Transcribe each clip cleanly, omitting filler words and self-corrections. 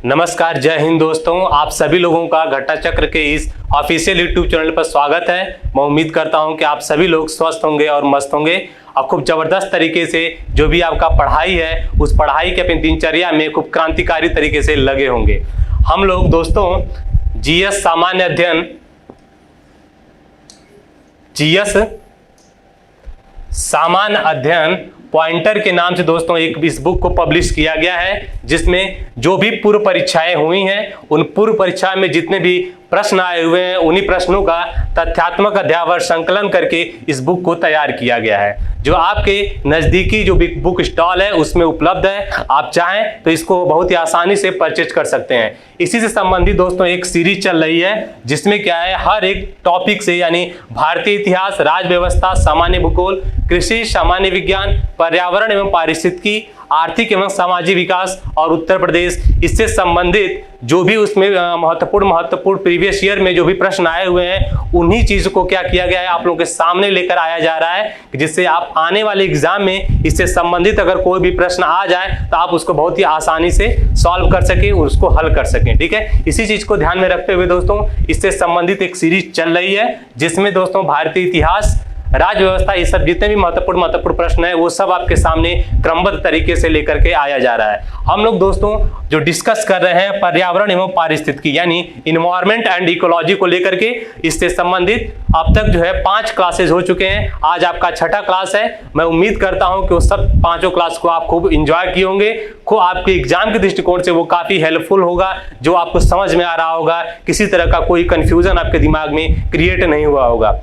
नमस्कार, जय हिंद दोस्तों। आप सभी लोगों का घटा चक्र के इस ऑफिशियल यूट्यूब चैनल पर स्वागत है। मैं उम्मीद करता हूं कि आप सभी लोग स्वस्थ होंगे और मस्त होंगे और खूब ज़बरदस्त तरीके से जो भी आपका पढ़ाई है उस पढ़ाई के अपनी दिनचर्या में खूब क्रांतिकारी तरीके से लगे होंगे। हम लोग दोस्तों जीएस सामान्य अध्ययन सामान्य अध्ययन पॉइंटर के नाम से दोस्तों एक इस बुक को पब्लिश किया गया है, जिसमें जो भी पूर्व परीक्षाएं हुई हैं उन पूर्व परीक्षा में जितने भी प्रश्न आए हुए हैं उन्हीं प्रश्नों का तथ्यात्मक अध्यावर संकलन करके इस बुक को तैयार किया गया है, जो आपके नज़दीकी जो भी बुक स्टॉल है उसमें उपलब्ध है। आप चाहें तो इसको बहुत ही आसानी से परचेज कर सकते हैं। इसी से संबंधित दोस्तों एक सीरीज चल रही है, जिसमें क्या है हर एक टॉपिक से यानी भारतीय इतिहास, राज्य व्यवस्था, सामान्य भूगोल, कृषि, सामान्य विज्ञान, पर्यावरण एवं पारिस्थितिकी, आर्थिक एवं सामाजिक विकास और उत्तर प्रदेश, इससे संबंधित जो भी उसमें महत्वपूर्ण प्रीवियस ईयर में जो भी प्रश्न आए हुए हैं उन्हीं चीज़ों को क्या किया गया है आप लोगों के सामने लेकर आया जा रहा है, जिससे आप आने वाले एग्जाम में इससे संबंधित अगर कोई भी प्रश्न आ जाए तो आप उसको बहुत ही आसानी से सॉल्व कर सके और उसको हल कर सकें। ठीक है, इसी चीज़ को ध्यान में रखते हुए दोस्तों इससे संबंधित एक सीरीज चल रही है, जिसमें दोस्तों भारतीय इतिहास, राज्य व्यवस्था, ये सब जितने भी महत्वपूर्ण प्रश्न है वो सब आपके सामने क्रमबद्ध तरीके से लेकर के आया जा रहा है। हम लोग दोस्तों जो डिस्कस कर रहे हैं पर्यावरण एवं पारिस्थितिकी यानी इन्वायरमेंट एंड इकोलॉजी को लेकर के, इससे संबंधित अब तक जो है 5 क्लासेज हो चुके हैं। आज आपका 6ठा क्लास है। मैं उम्मीद करता हूं कि वो सब 5 क्लास को आप खूब इंजॉय किए होंगे, खूब आपके एग्जाम के दृष्टिकोण से वो काफी हेल्पफुल होगा, जो आपको समझ में आ रहा होगा, किसी तरह का कोई कंफ्यूजन आपके दिमाग में क्रिएट नहीं हुआ होगा।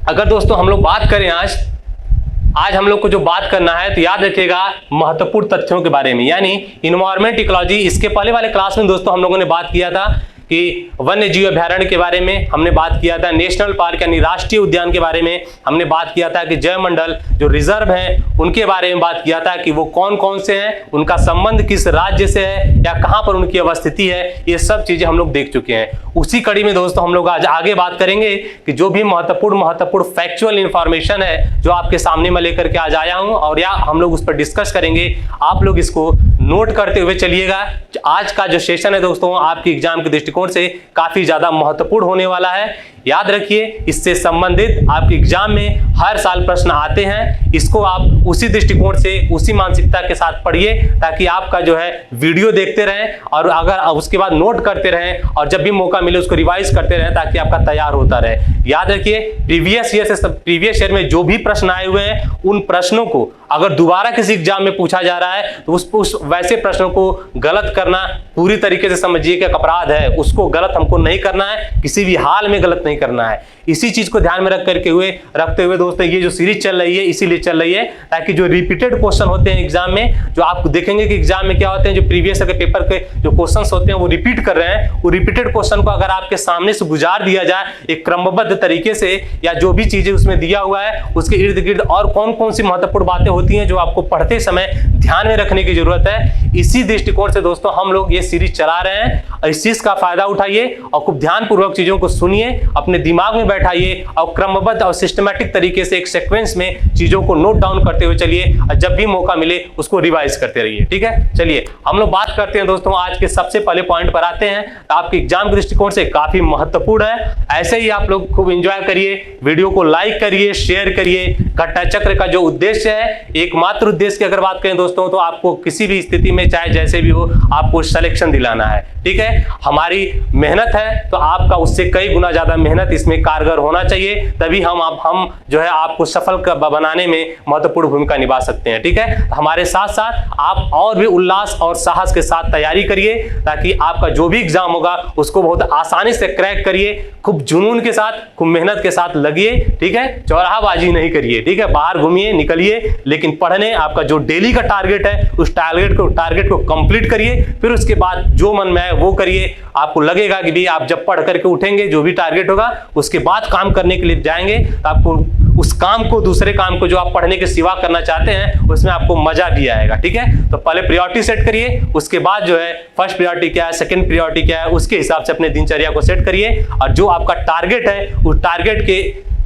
अगर दोस्तों हम लोग बात करें आज हम लोग को जो बात करना है तो याद रखिएगा महत्वपूर्ण तथ्यों के बारे में, यानी इन्वायरमेंट इकोलॉजी। इसके पहले वाले क्लास में दोस्तों हम लोगों ने बात किया था कि वन्य जीव अभ्यारण्य के बारे में हमने बात किया था, नेशनल पार्क यानी राष्ट्रीय उद्यान के बारे में हमने बात किया था, कि जैव मंडल जो रिजर्व हैं उनके बारे में बात किया था कि वो कौन कौन से हैं, उनका संबंध किस राज्य से है या कहां पर उनकी अवस्थिति है, ये सब चीजें हम लोग देख चुके हैं। उसी कड़ी में दोस्तों हम लोग आज आगे बात करेंगे कि जो भी महत्वपूर्ण फैक्चुअल इंफॉर्मेशन है जो आपके सामने मैं लेकर के आज आया हूं, और या हम लोग उस पर डिस्कस करेंगे। आप लोग इसको नोट करते हुए चलिएगा। आज का जो सेशन है दोस्तों आपके एग्जाम के दृष्टिकोण से काफी ज्यादा महत्वपूर्ण होने वाला है। याद रखिए, इससे संबंधित आपके एग्जाम में हर साल प्रश्न आते हैं। इसको आप उसी दृष्टिकोण से, उसी मानसिकता के साथ पढ़िए, ताकि आपका जो है वीडियो देखते रहें और अगर उसके बाद नोट करते रहें और जब भी मौका मिले उसको रिवाइज करते रहें, ताकि आपका तैयार होता रहे। याद रखिए, प्रीवियस ईयर में जो भी प्रश्न आए हुए हैं उन प्रश्नों को अगर दोबारा किसी एग्जाम में पूछा जा रहा है तो उस वैसे प्रश्नों को गलत करना पूरी तरीके से समझिए कि अपराध है। उसको गलत हमको नहीं करना है, किसी भी हाल में गलत नहीं करना है। इसी चीज को ध्यान में रखते हुए दोस्तों ये जो सीरीज चल रही है इसीलिए चल रही है, ताकि जो रिपीटेड क्वेश्चन होते हैं एग्जाम में, जो आप देखेंगे कि एग्जाम में क्या होते हैं, जो प्रीवियस के पेपर के जो क्वेश्चंस होते हैं वो रिपीट कर रहे हैं, वो रिपीटेड क्वेश्चन को अगर आपके सामने से गुजार दिया जाए एक क्रमबद्ध तरीके से, या जो भी चीजें उसमें दिया हुआ है उसके इर्द गिर्द और कौन कौन सी महत्वपूर्ण बातें होती हैं जो आपको पढ़ते समय ध्यान में रखने की जरूरत है, इसी दृष्टिकोण से दोस्तों हम लोग ये सीरीज चला रहे हैं। और इस चीज का फायदा उठाइए और खूब ध्यानपूर्वक चीजों को सुनिए, अपने दिमाग में बैठाइए और क्रमबद्ध और सिस्टमैटिक तरीके से एक सीक्वेंस में चीजों को नोट डाउन करते हुए चलिए, और जब भी मौका मिले उसको रिवाइज करते रहिए। ठीक है, चलिए हम लोग बात करते हैं दोस्तों। आज के सबसे पहले पॉइंट पर आते हैं, आपके एग्जाम के दृष्टिकोण से काफी महत्वपूर्ण है। ऐसे ही आप लोग खूब एंजॉय करिए, वीडियो को लाइक करिए, शेयर करिए। घटा चक्र का जो उद्देश्य है, एकमात्र उद्देश्य की अगर बात करें दोस्तों, तो आपको किसी भी स्थिति में चाहे जैसे भी हो आपको सिलेक्शन दिलाना है। ठीक है, हमारी मेहनत है तो आपका उससे कई गुना ज्यादा मेहनत इसमें कारगर होना चाहिए, तभी हम जो है आपको सफल बनाने में महत्वपूर्ण भूमिका निभा सकते हैं। ठीक है, हमारे साथ साथ आप और भी उल्लास और साहस के साथ तैयारी करिए, ताकि आपका जो भी एग्जाम होगा उसको बहुत आसानी से क्रैक करिए। खूब जुनून के साथ, खूब मेहनत के साथ लगिए। ठीक है, चौराहाबाजी नहीं करिए। ठीक है, बाहर घूमिए, निकलिए, लेकिन पढ़ने आपका जो डेली का टारगेट है उस टारगेट को कंप्लीट करिए। फिर उसके बाद जो मन में आए वो करिए। आपको लगेगा कि भी आप जब पढ़ करके उठेंगे, जो भी टारगेट होगा उसके बाद काम करने के लिए जाएंगे, तो आपको उस काम को, दूसरे काम को जो आप पढ़ने के सिवा करना चाहते हैं उसमें आपको मजा भी आएगा। ठीक है, तो पहले प्रायोरिटी सेट करिए, उसके बाद जो है फर्स्ट प्रायोरिटी क्या है, सेकंड प्रायोरिटी क्या है, उसके हिसाब से अपने दिनचर्या को सेट करिए। और जो आपका टारगेट है उस टारगेट के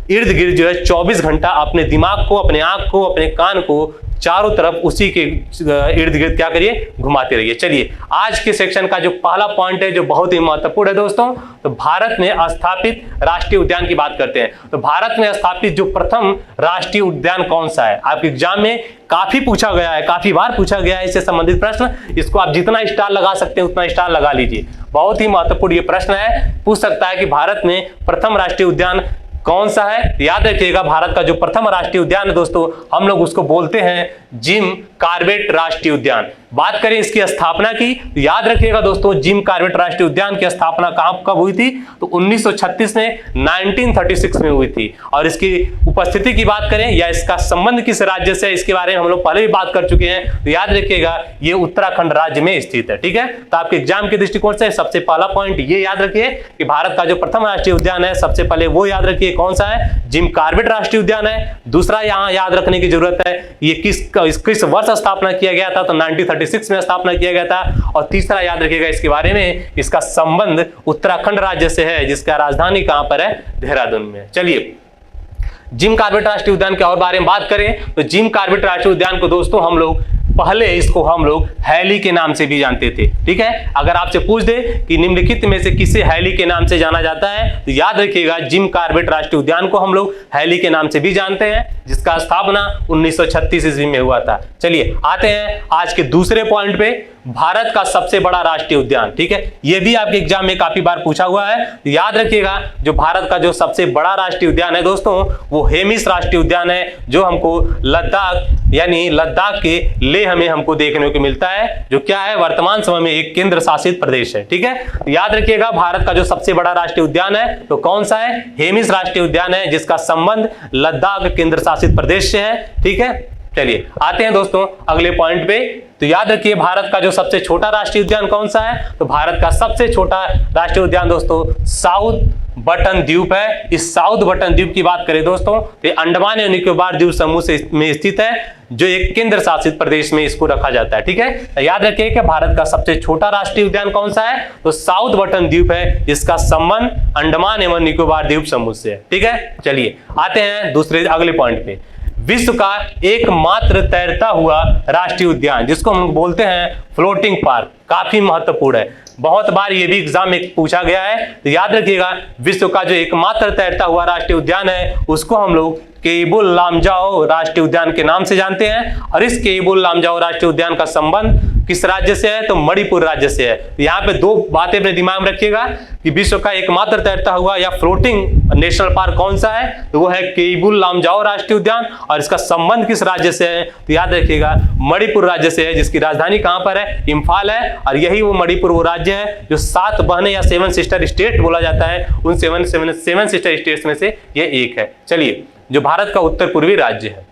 इर्द गिर्द जो है 24 घंटा अपने दिमाग को, अपने आंख को, अपने कान को चारों तरफ उसी के इर्द गिर्द क्या करिए, घुमाते रहिए। चलिए आज के सेक्शन का जो पहला पॉइंट है जो बहुत ही महत्वपूर्ण है दोस्तों, तो भारत में स्थापित राष्ट्रीय उद्यान की बात करते हैं। तो भारत में स्थापित जो प्रथम राष्ट्रीय उद्यान कौन सा है, आपके एग्जाम में काफी पूछा गया है, काफी बार पूछा गया है इससे संबंधित प्रश्न। इसको आप जितना स्टार लगा सकते हैं उतना स्टार लगा लीजिए, बहुत ही महत्वपूर्ण ये प्रश्न है। पूछ सकता है कि भारत में प्रथम राष्ट्रीय उद्यान कौन सा है। याद रखिएगा भारत का जो प्रथम राष्ट्रीय उद्यान है दोस्तों, हम लोग उसको बोलते हैं जिम कॉर्बेट राष्ट्रीय उद्यान। बात करें इसकी स्थापना की, तो याद रखिएगा दोस्तों जिम कॉर्बेट राष्ट्रीय उद्यान की स्थापना कब हुई थी, तो 1936 में 1936 में हुई थी। और इसकी उपस्थिति की बात करें या इसका संबंध किस राज्य से, इसके बारे में हम लोग पहले भी बात कर चुके हैं। तो याद रखिएगा ये उत्तराखंड राज्य में स्थित है, ठीक है। तो आपके एग्जाम के दृष्टिकोण से सबसे पहला पॉइंट ये याद रखिए कि भारत का जो प्रथम राष्ट्रीय उद्यान है, सबसे पहले वो याद रखिए कौन सा है, जिम कॉर्बेट राष्ट्रीय उद्यान है। दूसरा यहां याद रखने की जरूरत है ये किस वर्ष स्थापना किया गया था, तो 1936 में स्थापना किया गया था। और तीसरा याद रखिएगा इसके बारे में, इसका संबंध उत्तराखंड राज्य से है, जिसका राजधानी कहां पर है, देहरादून में। चलिए जिम कॉर्बेट राष्ट्रीय उद्यान के और बारे में बात करें, तो जिम कॉर्बेट राष्ट्रीय उद्यान को दोस्तों हम लोग पहले इसको हम लोग हैली के नाम से भी जानते थे, ठीक है। अगर आपसे पूछ दे कि निम्नलिखित में से किसे हैली के नाम से जाना जाता है, तो याद रखिएगा जिम कॉर्बेट राष्ट्रीय उद्यान को हम लोग हैली के नाम से भी जानते हैं, जिसका स्थापना 1936 ईस्वी में हुआ था। चलिए आते हैं आज के दूसरे पॉइंट पे, भारत का सबसे बड़ा राष्ट्रीय उद्यान, ठीक है। यह भी आपके एग्जाम में काफी बार पूछा हुआ है। तो याद रखिएगा जो भारत का जो सबसे बड़ा राष्ट्रीय उद्यान है दोस्तों, वो हेमिस राष्ट्रीय उद्यान है, जो हमको लद्दाख यानी लद्दाख के लेह में हमको देखने को मिलता है, जो क्या है वर्तमान समय में एक केंद्र शासित प्रदेश है, ठीक है। तो याद रखिएगा भारत का जो सबसे बड़ा राष्ट्रीय उद्यान है तो कौन सा है, हेमिस राष्ट्रीय उद्यान है, जिसका संबंध लद्दाख केंद्र शासित प्रदेश से है, ठीक है। चलिए आते हैं दोस्तों अगले पॉइंट पे। तो याद रखिए भारत का जो सबसे छोटा राष्ट्रीय उद्यान कौन सा है, तो भारत का सबसे छोटा राष्ट्रीय उद्यान दोस्तों साउथ बटन द्वीप है। इस साउथ बटन द्वीप की बात करें दोस्तों, तो अंडमान एवं निकोबार द्वीप समूह में स्थित है, जो एक केंद्र शासित प्रदेश में इसको रखा जाता है, ठीक है। तो याद रखिए कि भारत का सबसे छोटा राष्ट्रीय उद्यान कौन सा है, तो साउथ बटन द्वीप है, जिसका संबंध अंडमान एवं निकोबार द्वीप समूह से है, ठीक है। चलिए आते हैं दूसरे अगले पॉइंट पे, विश्व का एकमात्र तैरता हुआ राष्ट्रीय उद्यान, जिसको हम बोलते हैं फ्लोटिंग पार्क, काफी महत्वपूर्ण है, बहुत बार ये भी एग्जाम में पूछा गया है। तो याद रखिएगा विश्व का जो एकमात्र तैरता हुआ राष्ट्रीय उद्यान है उसको हम लोग केबुल लामजाओ राष्ट्रीय उद्यान के नाम से जानते हैं। और इस केबुल लामजाओ राष्ट्रीय उद्यान का संबंध किस राज्य से है, तो मणिपुर राज्य से है। तो यहाँ पे दो बातें अपने दिमाग में रखिएगा कि विश्व का एकमात्र तैरता हुआ या फ्लोटिंग नेशनल पार्क कौन सा है, तो वो है केबुल लामजाओ राष्ट्रीय उद्यान। और इसका संबंध किस राज्य से है, तो याद रखिएगा मणिपुर राज्य से है, जिसकी राजधानी कहां पर है, इंफाल है। और यही वो मणिपुर वो राज्य है जो 7 बहनें या 7 सिस्टर स्टेट बोला जाता है, उन 7 सिस्टर स्टेट्स में से ये एक है। चलिए जो भारत का उत्तर पूर्वी राज्य है।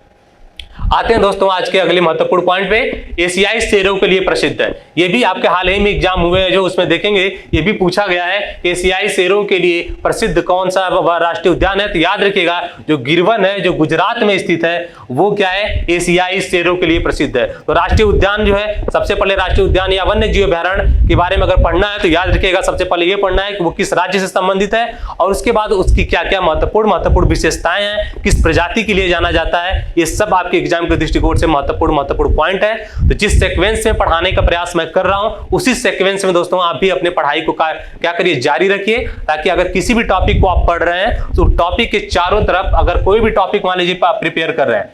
आते हैं दोस्तों आज के अगले महत्वपूर्ण पॉइंट पे, एशियाई शेरों के लिए प्रसिद्ध है। ये भी आपके हाल ही में एग्जाम हुए हैं जो उसमें देखेंगे, ये भी पूछा गया है एशियाई शेरों के लिए प्रसिद्ध कौन सा राष्ट्रीय उद्यान है। तो याद रखिएगा जो गिरवन है जो गुजरात में स्थित है वो क्या है, एशियाई शेरों के लिए प्रसिद्ध है। तो राष्ट्रीय उद्यान जो है, सबसे पहले राष्ट्रीय उद्यान या वन्य जीव अभयारण्य के बारे में अगर पढ़ना है तो याद रखिएगा सबसे पहले ये पढ़ना है कि वो किस राज्य से संबंधित है, और उसके बाद उसकी क्या क्या महत्वपूर्ण विशेषताएं हैं, किस प्रजाति के लिए जाना जाता है, ये सब आपके एग्जाम के दृष्टिकोण से महत्वपूर्ण पॉइंट है। तो जिस सीक्वेंस में पढ़ाने का प्रयास मैं कर रहा हूं उसी सीक्वेंस में दोस्तों आप भी अपने पढ़ाई को क्या करिए, जारी रखिए, ताकि अगर किसी भी टॉपिक को आप पढ़ रहे हैं तो टॉपिक के चारों तरफ अगर कोई भी टॉपिक मान लीजिए आप प्रिपेयर कर रहे हैं,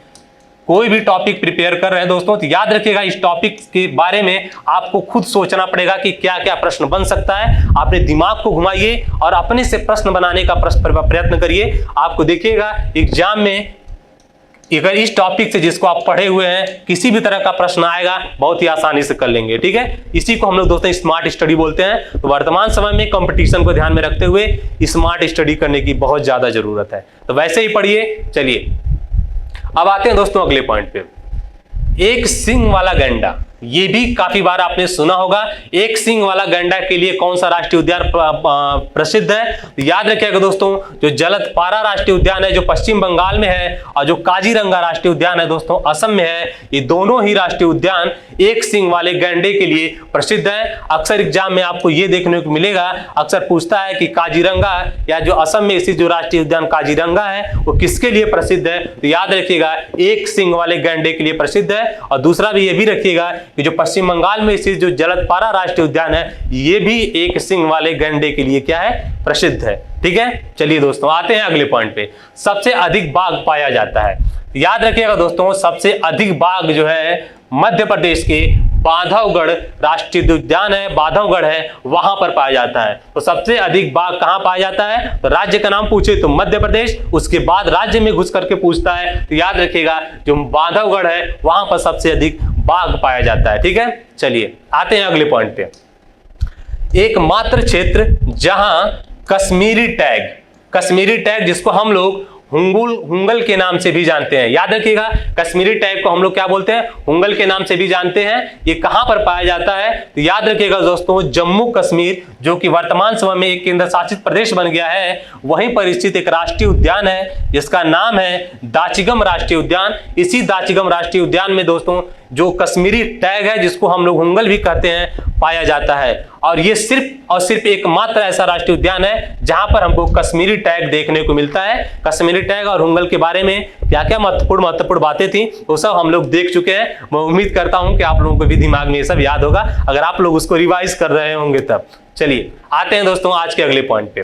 कोई भी टॉपिक प्रिपेयर कर रहे हैं दोस्तों, तो याद रखिएगा इस टॉपिक के बारे में आपको खुद सोचना पड़ेगा कि क्या क्या प्रश्न बन सकता है। अपने दिमाग को घुमाइए और अपने से प्रश्न बनाने का प्रयत्न करिए। आपको देखिएगा एग्जाम में अगर इस टॉपिक से जिसको आप पढ़े हुए हैं किसी भी तरह का प्रश्न आएगा बहुत ही आसानी से कर लेंगे, ठीक है। इसी को हम लोग दोस्तों स्मार्ट स्टडी बोलते हैं। तो वर्तमान समय में कंपटीशन को ध्यान में रखते हुए स्मार्ट स्टडी करने की बहुत ज्यादा जरूरत है, तो वैसे ही पढ़िए। चलिए अब आते हैं दोस्तों अगले पॉइंट पे, एक सींग वाला गैंडा। ये भी काफी बार आपने सुना होगा। एक सींग वाला गैंडा के लिए कौन सा राष्ट्रीय उद्यान प्रसिद्ध है? तो याद रखिएगा दोस्तों, जो जलदपारा राष्ट्रीय उद्यान है जो पश्चिम बंगाल में है, और जो काजीरंगा राष्ट्रीय उद्यान है दोस्तों असम में है, ये दोनों ही राष्ट्रीय उद्यान एक सींग वाले गैंडे के लिए प्रसिद्ध है। अक्सर एग्जाम में आपको ये देखने को मिलेगा, अक्सर पूछता है कि काजीरंगा या जो असम में स्थित जो राष्ट्रीय उद्यान काजीरंगा है वो किसके लिए प्रसिद्ध है? तो याद रखिएगा एक सींग वाले गैंडे के लिए प्रसिद्ध है। और दूसरा भी ये भी रखिएगा कि जो पश्चिम बंगाल में स्थित जो जलदपारा राष्ट्रीय उद्यान है ये भी एक सींग वाले गैंडे के लिए क्या है? प्रसिद्ध है। ठीक है, चलिए दोस्तों आते हैं अगले पॉइंट पे। सबसे अधिक बाघ पाया जाता है। याद रखिएगा दोस्तों, सबसे अधिक बाघ जो है मध्य प्रदेश के बांधवगढ़ राष्ट्रीय उद्यान है, बांधवगढ़ है, वहां पर पाया जाता है। तो सबसे अधिक बाघ कहां पाया जाता है? तो राज्य का नाम पूछे तो मध्य प्रदेश, उसके बाद राज्य में घुस करके पूछता है तो याद रखिएगा जो बांधवगढ़ है वहां पर सबसे अधिक बाघ पाया जाता है। ठीक है, चलिए आते हैं अगले पॉइंट पे। एकमात्र क्षेत्र जहां कश्मीरी टैग जिसको हम लोग हुंगल के नाम से भी जानते हैं, याद रखिएगा कश्मीरी टैग को हम लोग क्या बोलते हैं? हुंगल के नाम से भी जानते हैं। ये कहां पर पाया जाता है? तो याद रखिएगा दोस्तों, जम्मू कश्मीर जो कि वर्तमान समय में एक केंद्र शासित प्रदेश बन गया है, वहीं पर स्थित एक राष्ट्रीय उद्यान है जिसका नाम है दाचिगम राष्ट्रीय उद्यान। इसी दाचिगम राष्ट्रीय उद्यान में दोस्तों जो कश्मीरी टैग है जिसको हम लोग हुंगल भी कहते हैं पाया जाता है। और ये सिर्फ और सिर्फ एकमात्र ऐसा राष्ट्रीय उद्यान है जहां पर हमको कश्मीरी टैग देखने को मिलता है। कश्मीरी टैग और हुंगल के बारे में क्या क्या महत्वपूर्ण बातें थी वो सब हम लोग देख चुके हैं। मैं उम्मीद करता हूं कि आप लोगों को भी दिमाग में ये सब याद होगा अगर आप लोग उसको रिवाइज कर रहे होंगे तब। चलिए आते हैं दोस्तों आज के अगले पॉइंट पे।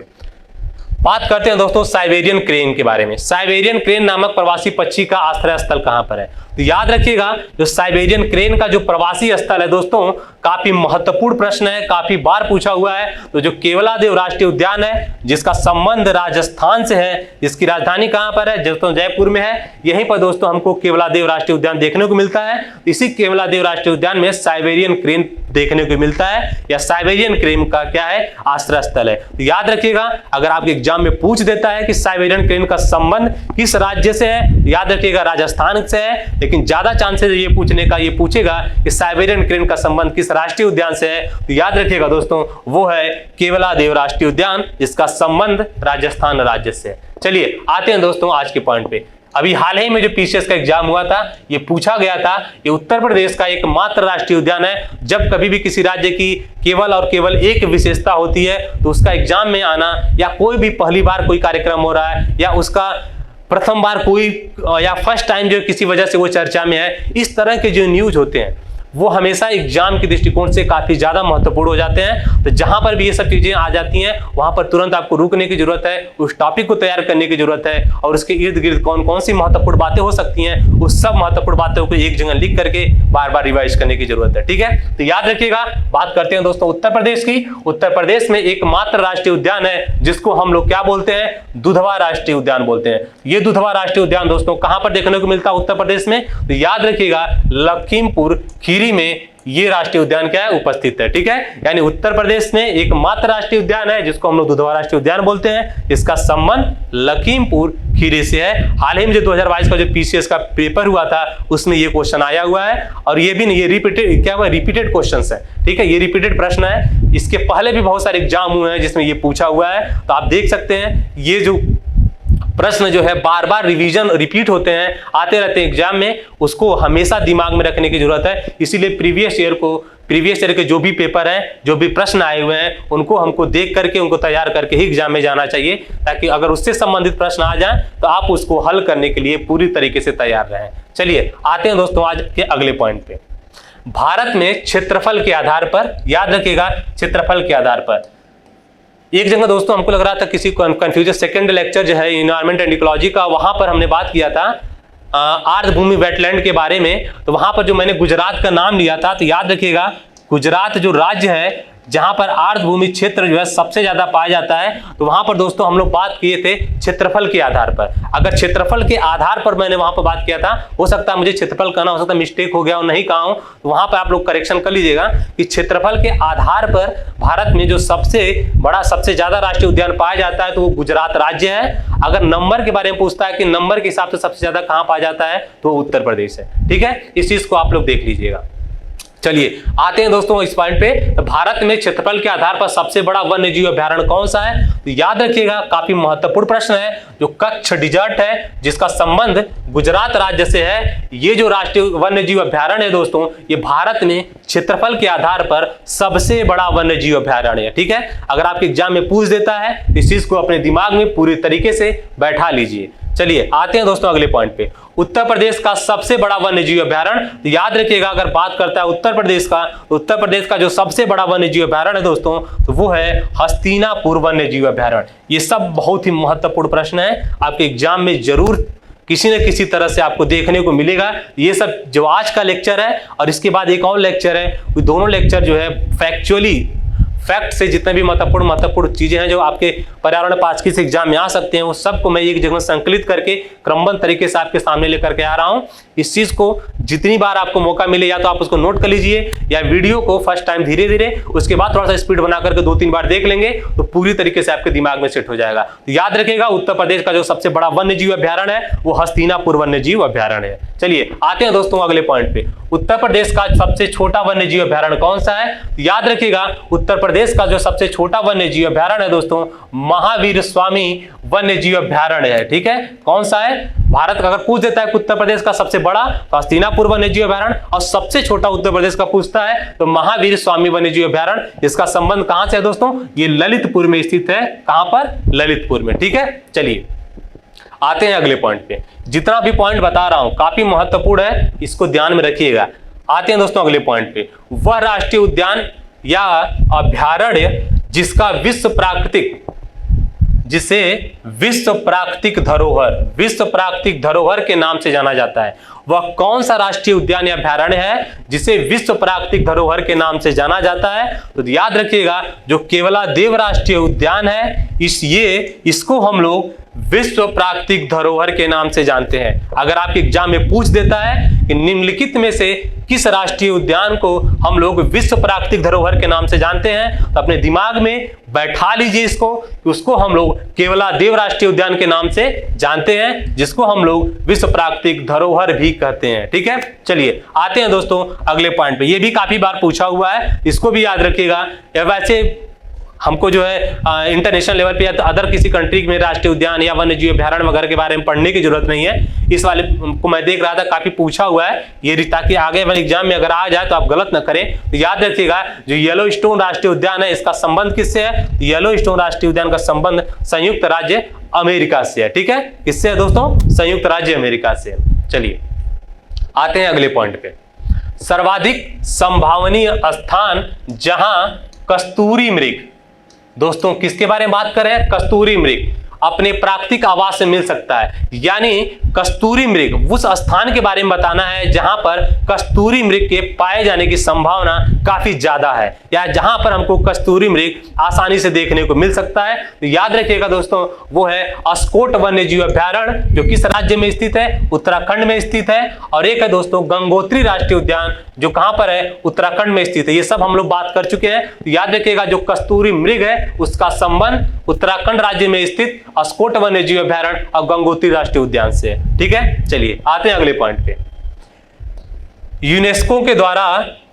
बात करते हैं दोस्तों साइबेरियन क्रेन के बारे में। साइबेरियन क्रेन नामक प्रवासी पक्षी का आश्रय स्थल कहां पर है? तो याद रखिएगा जो साइबेरियन क्रेन का जो प्रवासी स्थल है दोस्तों काफी महत्वपूर्ण प्रश्न है, काफी बार पूछा हुआ है। तो जो केवलादेव राष्ट्रीय उद्यान है जिसका संबंध राजस्थान से है, जिसकी राजधानी कहां पर है? दोस्तों जयपुर में है। यहीं पर दोस्तों हमको केवलादेव राष्ट्रीय उद्यान देखने को मिलता है। इसी केवलादेव राष्ट्रीय उद्यान में साइबेरियन क्रेन देखने को मिलता है, या साइबेरियन क्रेन का क्या है? आश्रय स्थल है। तो याद रखिएगा अगर आपके एग्जाम में पूछ देता है कि साइबेरियन क्रेन का संबंध किस राज्य से है, याद रखिएगा राजस्थान से है। लेकिन ज्यादा चांसेस ये पूछने का, ये पूछेगा कि साइबेरियन क्रेन का संबंध किस राष्ट्रीय उद्यान से है, तो याद रखिएगा दोस्तों वो है केवलादेव राष्ट्रीय उद्यान जिसका संबंध राजस्थान राज्य से है। चलिए आते हैं दोस्तों आज के पॉइंट पे। अभी हाल ही में जो पीसीएस का एग्जाम हुआ था ये पूछा गया था, ये उत्तर प्रदेश का एकमात्र राष्ट्रीय उद्यान है। जब कभी भी किसी राज्य की केवल और केवल एक विशेषता होती है तो उसका एग्जाम में आना, या कोई भी पहली बार कोई कार्यक्रम हो रहा है, या उसका प्रथम बार कोई या फर्स्ट टाइम जो किसी वजह से वो चर्चा में है, इस तरह के जो न्यूज होते हैं वो हमेशा एग्जाम के दृष्टिकोण से काफी ज्यादा महत्वपूर्ण हो जाते हैं। तो जहां पर भी ये सब चीजें आ जाती हैं वहां पर तुरंत आपको रुकने की जरूरत है, उस टॉपिक को तैयार करने की जरूरत है, और उसके इर्द गिर्द कौन कौन सी महत्वपूर्ण बातें हो सकती हैं उस सब महत्वपूर्ण बातों को एक जगह लिख करके बार बार रिवाइज करने की जरूरत है। ठीक है, तो याद रखिएगा। बात करते हैं दोस्तों उत्तर प्रदेश की। उत्तर प्रदेश में एकमात्र राष्ट्रीय उद्यान है जिसको हम लोग क्या बोलते हैं? दुधवा राष्ट्रीय उद्यान बोलते हैं। ये दुधवा राष्ट्रीय उद्यान दोस्तों कहां पर देखने को मिलता है उत्तर प्रदेश में? तो याद रखिएगा लखीमपुर खीरी में ये राष्ट्रीय उद्यान क्या है? उपस्थित है। ठीक है, यानी उत्तर प्रदेश में एकमात्र राष्ट्रीय उद्यान है जिसको हम लोग दुधवा राष्ट्रीय उद्यान बोलते हैं। इसका संबंध लखीमपुर खीरी से है। हाल ही में जो 2022 का जो पीसीएस का पेपर हुआ था उसमें ये क्वेश्चन आया हुआ है, और ये भी नहीं, ये रिपीटेड क्वेश्चंस है। ठीक है, ये रिपीटेड प्रश्न है। इसके पहले भी बहुत सारे एग्जाम हुए हैं जिसमें ये पूछा हुआ है। तो आप देख सकते हैं ये जो प्रश्न जो है बार बार रिपीट होते हैं, आते रहते हैं एग्जाम में, उसको हमेशा दिमाग में रखने की जरूरत है। इसीलिए प्रीवियस ईयर के जो भी पेपर हैं, जो भी प्रश्न आए हुए हैं, उनको हमको देख करके, उनको तैयार करके ही एग्जाम में जाना चाहिए, ताकि अगर उससे संबंधित प्रश्न आ जाए तो आप उसको हल करने के लिए पूरी तरीके से तैयार रहें। चलिए आते हैं दोस्तों आज के अगले पॉइंट पे। भारत में क्षेत्रफल के आधार पर, याद रखिएगा क्षेत्रफल के आधार पर, एक जगह दोस्तों हमको लग रहा था किसी कंफ्यूजन, सेकंड लेक्चर जो है इन्वायरमेंट एंड इकोलॉजी का, वहां पर हमने बात किया था आर्द्रभूमि वेटलैंड के बारे में। तो वहां पर जो मैंने गुजरात का नाम लिया था, तो याद रखिएगा गुजरात जो राज्य है जहां पर आर्द्रभूमि क्षेत्र जो है सबसे ज्यादा पाया जाता है, तो वहां पर दोस्तों हम लोग बात किए थे क्षेत्रफल के आधार पर। अगर क्षेत्रफल के आधार पर मैंने वहां पर बात किया था, हो सकता है मुझे क्षेत्रफल कहना, हो सकता है मिस्टेक हो गया और नहीं कहा हूं, तो वहां पर आप लोग करेक्शन कर लीजिएगा कि क्षेत्रफल के आधार पर भारत में जो सबसे बड़ा, सबसे ज्यादा राष्ट्रीय उद्यान पाया जाता है तो वो गुजरात राज्य है। अगर नंबर के बारे में पूछता है कि नंबर के हिसाब से सबसे ज्यादा कहां पाया जाता है, तो उत्तर प्रदेश है। ठीक है, इस चीज को आप लोग देख लीजिएगा। चलिए आते हैं दोस्तों इस पॉइंट पे। तो भारत में क्षेत्रफल के आधार पर सबसे बड़ा वन्य जीव अभयारण्य कौन सा है? तो याद रखिएगा, काफी महत्वपूर्ण प्रश्न है। जो कच्छ डिजर्ट है, जिसका संबंध गुजरात राज्य से है, ये जो राष्ट्रीय वन्य जीव अभयारण्य है दोस्तों, ये भारत में क्षेत्रफल के आधार पर सबसे बड़ा वन्य जीव अभयारण्य है। ठीक है, अगर आपके एग्जाम में पूछ देता है तो इस चीज को अपने दिमाग में पूरी तरीके से बैठा लीजिए। चलिए आते हैं दोस्तों अगले पॉइंट पे। उत्तर प्रदेश का सबसे बड़ा वन्य जीव अभयारण्य, तो याद रखिएगा अगर बात करता है उत्तर प्रदेश का, तो उत्तर प्रदेश का जो सबसे बड़ा वन्य जीव अभयारण्य है दोस्तों, तो वो है हस्तिनापुर वन्य जीव अभयारण्य। ये सब बहुत ही महत्वपूर्ण प्रश्न है, आपके एग्जाम में जरूर किसी न किसी तरह से आपको देखने को मिलेगा। ये सब जो आज का लेक्चर है और इसके बाद एक और लेक्चर है, वो दोनों लेक्चर जो है फैक्ट से जितने भी महत्वपूर्ण चीजें हैं जो आपके पर्यावरण 5 की एग्जाम में आ सकते हैं, वो सबको मैं एक जगह संकलित करके क्रमबद्ध तरीके से आपके सामने लेकर के आ रहा हूं। इस चीज को जितनी बार आपको मौका मिले, या तो आप उसको नोट कर लीजिए या वीडियो को फर्स्ट टाइम धीरे धीरे, उसके बाद थोड़ा सा स्पीड बना करके 2-3 बार देख लेंगे तो पूरी तरीके से आपके दिमाग में सेट हो जाएगा। तो याद रखिएगा, उत्तर प्रदेश का जो सबसे बड़ा वन्य जीव अभयारण्य है वो हस्तिनापुर वन्य जीव अभयारण्य है। चलिए आते हैं दोस्तों अगले पॉइंट पे। उत्तर प्रदेश का सबसे छोटा वन्य जीव अभयारण्य कौन सा है? तो याद रखिएगा, उत्तर प्रदेश का जो सबसे छोटा वन्य जीव अभयारण्य है दोस्तों, महावीर स्वामी वन्य जीव अभयारण्य है। ठीक है, कौन सा है? भारत का अगर पूछ देता है उत्तर प्रदेश का सबसे बड़ा, तो हस्तिनापुर वन्य जीव अभयारण्य, और सबसे छोटा उत्तर प्रदेश का पूछता है तो महावीर स्वामी वन्य जीव अभयारण्य। इसका संबंध कहां से है दोस्तों? ये ललितपुर में स्थित है। कहां पर? ललितपुर में। ठीक है, चलिए आते हैं अगले पॉइंट पे। जितना भी पॉइंट बता रहा हूं काफी महत्वपूर्ण है, इसको ध्यान में रखिएगा। आते हैं दोस्तों अगले पॉइंट पे। वह राष्ट्रीय उद्यान या अभयारण्य जिसे विश्व प्राकृतिक धरोहर के नाम से जाना जाता है, वह कौन सा राष्ट्रीय उद्यान या अभयारण्य है जिसे विश्व प्राकृतिक धरोहर के नाम से जाना जाता है? तो याद रखिएगा, जो केवलादेव राष्ट्रीय उद्यान है, इसको हम लोग विश्व प्राकृतिक धरोहर के नाम से जानते हैं। अगर आपके एग्जाम में पूछ देता है कि निम्नलिखित में से किस राष्ट्रीय उद्यान को हम लोग विश्व प्राकृतिक धरोहर के नाम से जानते हैं, तो अपने दिमाग में बैठा लीजिए इसको कि उसको हम लोग केवलादेव राष्ट्रीय उद्यान के नाम से जानते हैं, जिसको हम लोग विश्व प्राकृतिक धरोहर भी कहते हैं। ठीक है, चलिए आते हैं दोस्तों अगले पॉइंट पे। ये भी काफी बार पूछा हुआ है, इसको भी याद रखिएगा। वैसे हमको जो है इंटरनेशनल लेवल पे या तो अदर किसी कंट्री में राष्ट्रीय उद्यान या वन्य जीव अभयारण्य वगैरह के बारे में पढ़ने की जरूरत नहीं है। इस वाले को मैं देख रहा था, काफी पूछा हुआ है ये, ताकि आगे वाले एग्जाम में अगर आ जाए तो आप गलत ना करें। तो याद रखिएगा, जो येलोस्टोन राष्ट्रीय उद्यान है, इसका संबंध किससे है? येलोस्टोन राष्ट्रीय उद्यान का संबंध संयुक्त राज्य अमेरिका से है। ठीक है, किससे है दोस्तों? संयुक्त राज्य अमेरिका से। चलिए आते हैं अगले पॉइंट पे। सर्वाधिक संभावनीय स्थान जहां कस्तूरी मृग, दोस्तों किसके बारे में बात कर रहे हैं? कस्तूरी मृग अपने प्राकृतिक आवास से मिल सकता है। यानी कस्तूरी मृग उस स्थान के बारे में बताना है जहां पर कस्तूरी मृग के पाए जाने की संभावना काफी ज्यादा है, या जहां पर हमको कस्तूरी मृग आसानी से देखने को मिल सकता है। तो याद रखिएगा दोस्तों, वो है अस्कोट वन्य जीव अभयारण्य, जो किस राज्य में स्थित है? उत्तराखंड में स्थित है। और एक है दोस्तों गंगोत्री राष्ट्रीय उद्यान, जो कहां पर है? उत्तराखंड में स्थित है। ये सब हम लोग बात कर चुके हैं। तो याद रखिएगा, जो कस्तूरी मृग है उसका संबंध उत्तराखंड राज्य में स्थित अस्कोट वन्य जीव अभयारण्य और गंगोत्री राष्ट्रीय उद्यान से। ठीक है, चलिए आते हैं अगले पॉइंट पे। यूनेस्को के द्वारा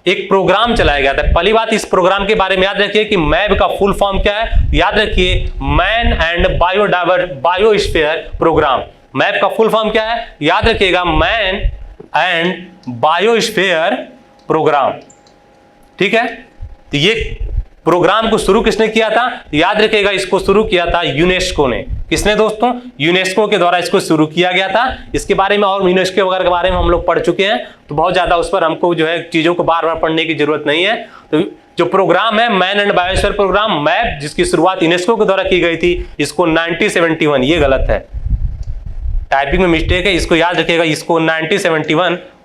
एक प्रोग्राम चलाया गया था। पहली बात, इस प्रोग्राम के बारे में याद रखिए कि मैब का फुल फॉर्म क्या है? याद रखिए, मैन एंड बायोस्फीयर प्रोग्राम। मैब का फुल फॉर्म क्या है? याद रखिएगा, मैन एंड बायोस्फीयर प्रोग्राम। ठीक है, तो ये प्रोग्राम को शुरू किसने किया था? याद रखिएगा, इसको शुरू किया था यूनेस्को ने। किसने दोस्तों? यूनेस्को के द्वारा इसको शुरू किया गया था। इसके बारे में और यूनेस्को वगैरह के बारे में हम लोग पढ़ चुके हैं, तो बहुत ज्यादा उस पर हमको जो है चीजों को बार बार पढ़ने की जरूरत नहीं है। तो जो प्रोग्राम है man and biosphere programme, MAP, जिसकी शुरुआत यूनेस्को के द्वारा की गई थी, इसको 1971, ये गलत है, टाइपिंग में मिस्टेक है, इसको याद रखिएगा, इसको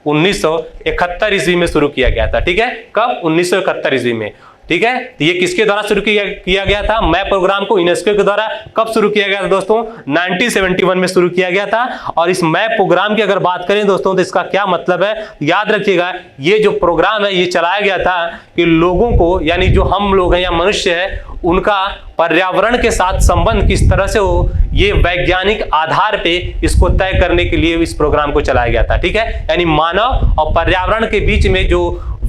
1971 ईस्वी में शुरू किया गया था। ठीक है, कब? 1971 ईस्वी में। ठीक है, तो ये किसके द्वारा शुरू किया गया था? मैप प्रोग्राम को यूनेस्को के द्वारा कब शुरू किया गया था दोस्तों? 1971 में शुरू किया गया था। और इस मैप प्रोग्राम की अगर बात करें दोस्तों, तो इसका क्या मतलब है? याद रखिएगा, ये जो प्रोग्राम है ये चलाया गया था कि लोगों को, यानी जो हम लोग हैं या मनुष्य है, उनका पर्यावरण के साथ संबंध किस तरह से हो, ये वैज्ञानिक आधार पे इसको तय करने के लिए इस प्रोग्राम को चलाया गया था। ठीक है, यानी मानव और पर्यावरण के बीच में जो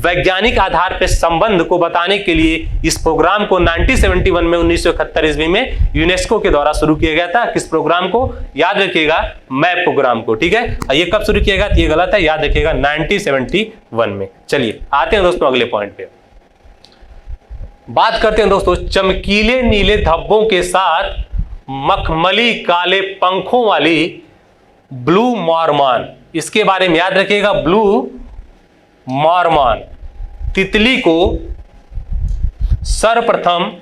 वैज्ञानिक आधार पर संबंध को बताने के लिए इस प्रोग्राम को 1971 में 1971 ईस्वी में यूनेस्को के द्वारा शुरू किया गया था। किस प्रोग्राम को? याद रखिएगा, मैप प्रोग्राम को। ठीक है, ये कब शुरू किया गया? ये गलत है, याद रखिएगा 1971 में। चलिए आते हैं दोस्तों अगले पॉइंट पे। बात करते हैं दोस्तों चमकीले नीले धब्बों के साथ मखमली काले पंखों वाली ब्लू मॉर्मॉन। इसके बारे में याद रखिएगा, ब्लू मॉर्मॉन तितली को सर्वप्रथम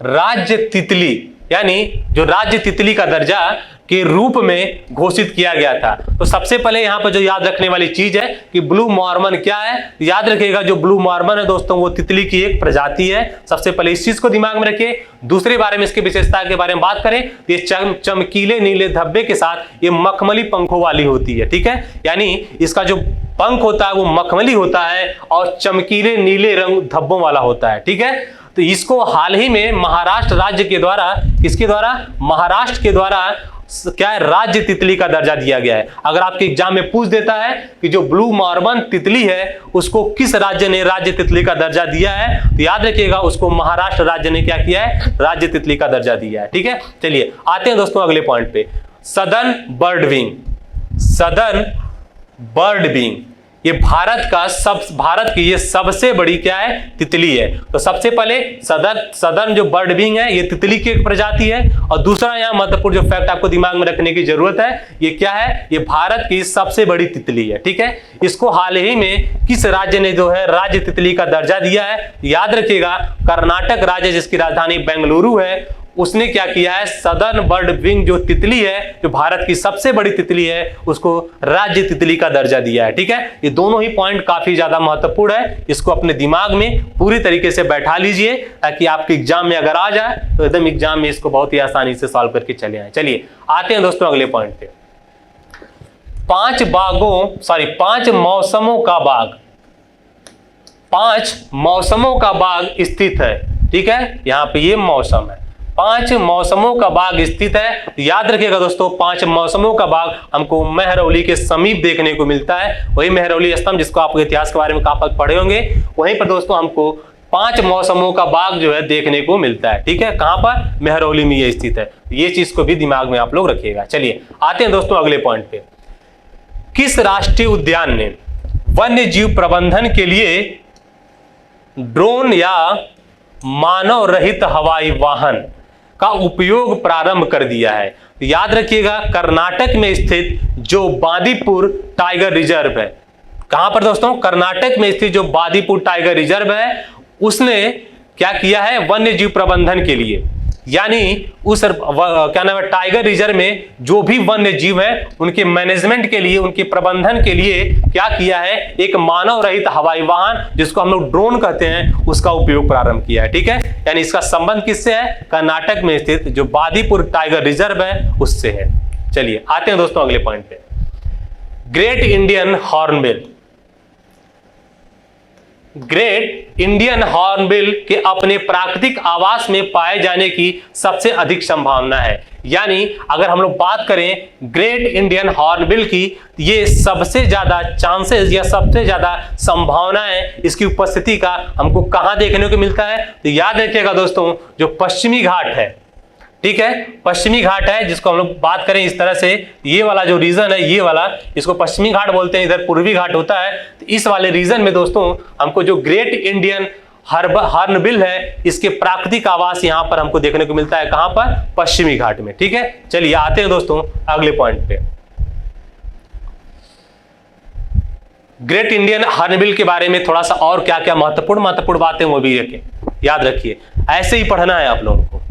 राज्य तितली, यानी जो राज्य तितली का दर्जा के रूप में घोषित किया गया था। तो सबसे पहले यहां पर जो याद रखने वाली चीज है कि ब्लू मॉर्मन क्या है, याद रखिएगा जो ब्लू मॉर्मन है दोस्तों वो तितली की एक प्रजाति है। सबसे पहले इस चीज को दिमाग में रखिए। दूसरे बारे में, इसकी विशेषता के बारे में बात करें, ये चमकीले नीले धब्बे के साथ ये मखमली पंखों वाली होती है। ठीक है, यानी इसका जो पंख होता है वो मखमली होता है और चमकीले नीले रंग धब्बों वाला होता है। ठीक है, तो इसको हाल ही में महाराष्ट्र राज्य के द्वारा, किसके द्वारा? महाराष्ट्र के द्वारा क्या है, राज्य तितली का दर्जा दिया गया है। अगर आपके एग्जाम में पूछ देता है कि जो ब्लू मॉर्मन तितली है उसको किस राज्य ने राज्य तितली का दर्जा दिया है, तो याद रखिएगा उसको महाराष्ट्र राज्य ने क्या किया है? राज्य तितली का दर्जा दिया है। ठीक है, चलिए आते हैं दोस्तों अगले पॉइंट पे। Southern bird wing. Southern bird wing ये भारत की ये सबसे बड़ी क्या है? तितली है। तो सबसे पहले सदर्न जो बर्ड विंग है ये तितली की एक प्रजाति है। और दूसरा यहाँ महत्वपूर्ण जो फैक्ट आपको दिमाग में रखने की जरूरत है, ये क्या है? ये भारत की सबसे बड़ी तितली है। ठीक है, इसको हाल ही में किस राज्य ने जो है राज्य तितली का दर्जा दिया है? याद रखिएगा कर्नाटक राज्य जिसकी राजधानी बेंगलुरु है, उसने क्या किया है? सदर्न बर्ड विंग जो तितली है, जो भारत की सबसे बड़ी तितली है, उसको राज्य तितली का दर्जा दिया है। ठीक है, ये दोनों ही पॉइंट काफी ज्यादा महत्वपूर्ण है। इसको अपने दिमाग में पूरी तरीके से बैठा लीजिए ताकि आपके एग्जाम में अगर आ जाए तो एकदम एग्जाम में इसको बहुत ही आसानी से सॉल्व करके चले आए। चलिए आते हैं दोस्तों अगले पॉइंट पे। 5 मौसमों का बाग। 5 मौसमों का बाग स्थित है। ठीक है, यहां पे ये मौसम है, 5 मौसमों का बाग स्थित है। याद रखिएगा दोस्तों 5 मौसमों का बाग हमको महरौली के समीप देखने को मिलता है। वही महरौली स्तंभ जिसको आप इतिहास के बारे में काफी पढ़े होंगे, वहीं पर दोस्तों हमको 5 मौसमों का बाग जो है देखने को मिलता है। ठीक है, कहां पर? महरौली में ये स्थित है। ये चीज को भी दिमाग में आप लोग रखिएगा। चलिए आते हैं दोस्तों अगले पॉइंट पे। किस राष्ट्रीय उद्यान ने वन्य जीव प्रबंधन के लिए ड्रोन या मानव रहित हवाई वाहन का उपयोग प्रारंभ कर दिया है? तो याद रखिएगा कर्नाटक में स्थित जो बांदीपुर टाइगर रिजर्व है, कहां पर दोस्तों? कर्नाटक में स्थित जो बांदीपुर टाइगर रिजर्व है, उसने क्या किया है? वन्य जीव प्रबंधन के लिए, यानी उस क्या नाम है टाइगर रिजर्व में जो भी वन्य जीव है उनके मैनेजमेंट के लिए, उनके प्रबंधन के लिए क्या किया है? एक मानव रहित हवाई वाहन जिसको हम लोग ड्रोन कहते हैं उसका उपयोग प्रारंभ किया है। ठीक है, यानी इसका संबंध किससे है? कर्नाटक में स्थित जो बांदीपुर टाइगर रिजर्व है उससे है। चलिए आते हैं दोस्तों अगले पॉइंट पे। Great Indian hornbill. Great Indian hornbill के अपने प्राकृतिक आवास में पाए जाने की सबसे अधिक संभावना है। यानी अगर हम लोग बात करें ग्रेट इंडियन हॉर्नबिल की, ये सबसे ज्यादा चांसेस या सबसे ज्यादा संभावनाएं इसकी उपस्थिति का हमको कहां देखने को मिलता है? तो याद रखिएगा दोस्तों जो पश्चिमी घाट है, ठीक है, पश्चिमी घाट है जिसको हम लोग बात करें इस तरह से, ये वाला जो रीजन है, ये वाला इसको पश्चिमी घाट बोलते हैं, इधर पूर्वी घाट होता है। तो इस वाले रीजन में दोस्तों हमको जो ग्रेट इंडियन हॉर्नबिल है इसके प्राकृतिक आवास यहां पर हमको देखने को मिलता है। कहां पर? पश्चिमी घाट में। ठीक है, चलिए आते हैं दोस्तों अगले पॉइंट पे। ग्रेट इंडियन हॉर्नबिल के बारे में थोड़ा सा और क्या क्या महत्वपूर्ण बातें वो भी याद रखिए, ऐसे ही पढ़ना है आप लोगों को।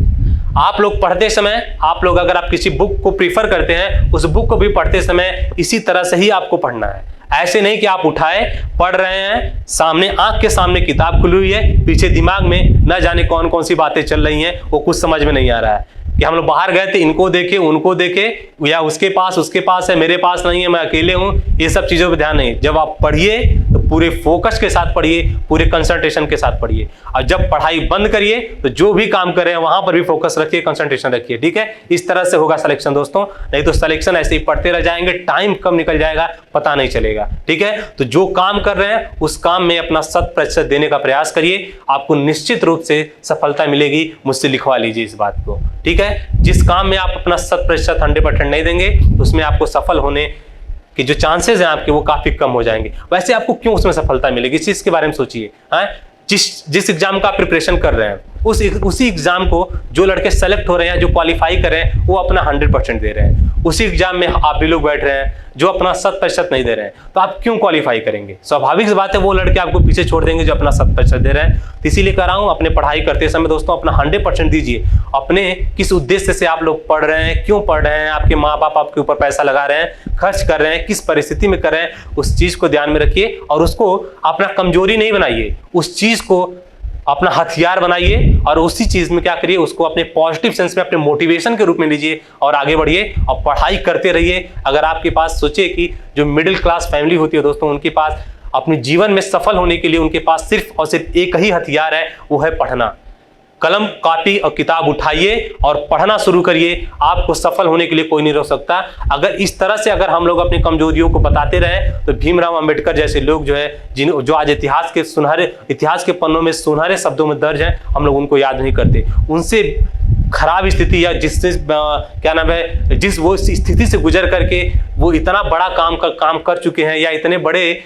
आप लोग पढ़ते समय, आप लोग अगर आप किसी बुक को प्रीफर करते हैं, उस बुक को भी पढ़ते समय इसी तरह से ही आपको पढ़ना है। ऐसे नहीं कि आप उठाए पढ़ रहे हैं, सामने आंख के सामने किताब खुली हुई है, पीछे दिमाग में न जाने कौन कौन सी बातें चल रही हैं, वो कुछ समझ में नहीं आ रहा है। कि हम लोग बाहर गए थे, इनको देखे उनको देखे, या उसके पास है मेरे पास नहीं है, मैं अकेले हूं, ये सब चीजों पे ध्यान नहीं। जब आप पढ़िए तो पूरे फोकस के साथ पढ़िए, पूरे कंसंट्रेशन के साथ पढ़िए। और जब पढ़ाई बंद करिए तो जो भी काम कर रहे हैं वहां पर भी फोकस रखिए, कंसंट्रेशन रखिए। ठीक है, इस तरह से होगा सिलेक्शन दोस्तों, नहीं तो सिलेक्शन ऐसे ही पढ़ते रह जाएंगे, टाइम कब निकल जाएगा पता नहीं चलेगा। ठीक है, तो जो काम कर रहे हैं उस काम में अपना 100% देने का प्रयास करिए, आपको निश्चित रूप से सफलता मिलेगी। मुझसे लिखवा लीजिए इस बात को। ठीक है, जिस काम में आप अपना 100% 100% नहीं देंगे उसमें आपको सफल होने कि जो चांसेस हैं आपके वो काफी कम हो जाएंगे। वैसे आपको क्यों उसमें सफलता मिलेगी, इस चीज के बारे में सोचिए। जिस एग्जाम का प्रिपरेशन कर रहे हैं उसी एग्जाम को जो लड़के सेलेक्ट हो रहे हैं, जो क्वालिफाई कर रहे हैं, वो अपना 100% दे रहे हैं। उसी एग्जाम में आप भी लोग बैठ रहे हैं जो अपना 100% नहीं दे रहे हैं, तो आप क्यों क्वालिफाई करेंगे? स्वाभाविक सी बात है, वो लड़के आपको पीछे छोड़ देंगे जो अपना 100% दे रहे हैं। तो इसीलिए कह रहा हूं, अपने पढ़ाई करते समय दोस्तों अपना 100% दीजिए। अपने किस उद्देश्य से आप लोग पढ़ रहे हैं, क्यों पढ़ रहे हैं, आपके माँ बाप आपके ऊपर पैसा लगा रहे हैं, खर्च कर रहे हैं, किस परिस्थिति में कर रहे हैं, उस चीज को ध्यान में रखिए और उसको अपना कमजोरी नहीं बनाइए, उस चीज को अपना हथियार बनाइए और उसी चीज में क्या करिए, उसको अपने पॉजिटिव सेंस में अपने मोटिवेशन के रूप में लीजिए और आगे बढ़िए और पढ़ाई करते रहिए। अगर आपके पास, सोचिए कि जो मिडिल क्लास फैमिली होती है दोस्तों, उनके पास अपने जीवन में सफल होने के लिए उनके पास सिर्फ और सिर्फ एक ही हथियार है, वो है पढ़ना। कलम कापी और किताब उठाइए और पढ़ना शुरू करिए, आपको सफल होने के लिए कोई नहीं रोक सकता। अगर इस तरह से अगर हम लोग अपनी कमजोरियों को बताते रहे तो भीमराव अंबेडकर जैसे लोग जो है, जो आज इतिहास के पन्नों में सुनहरे शब्दों में दर्ज हैं, हम लोग उनको याद नहीं करते। उनसे खराब स्थिति या जिस वो स्थिति से गुजर करके वो इतना बड़ा काम कर चुके हैं, या इतने बड़े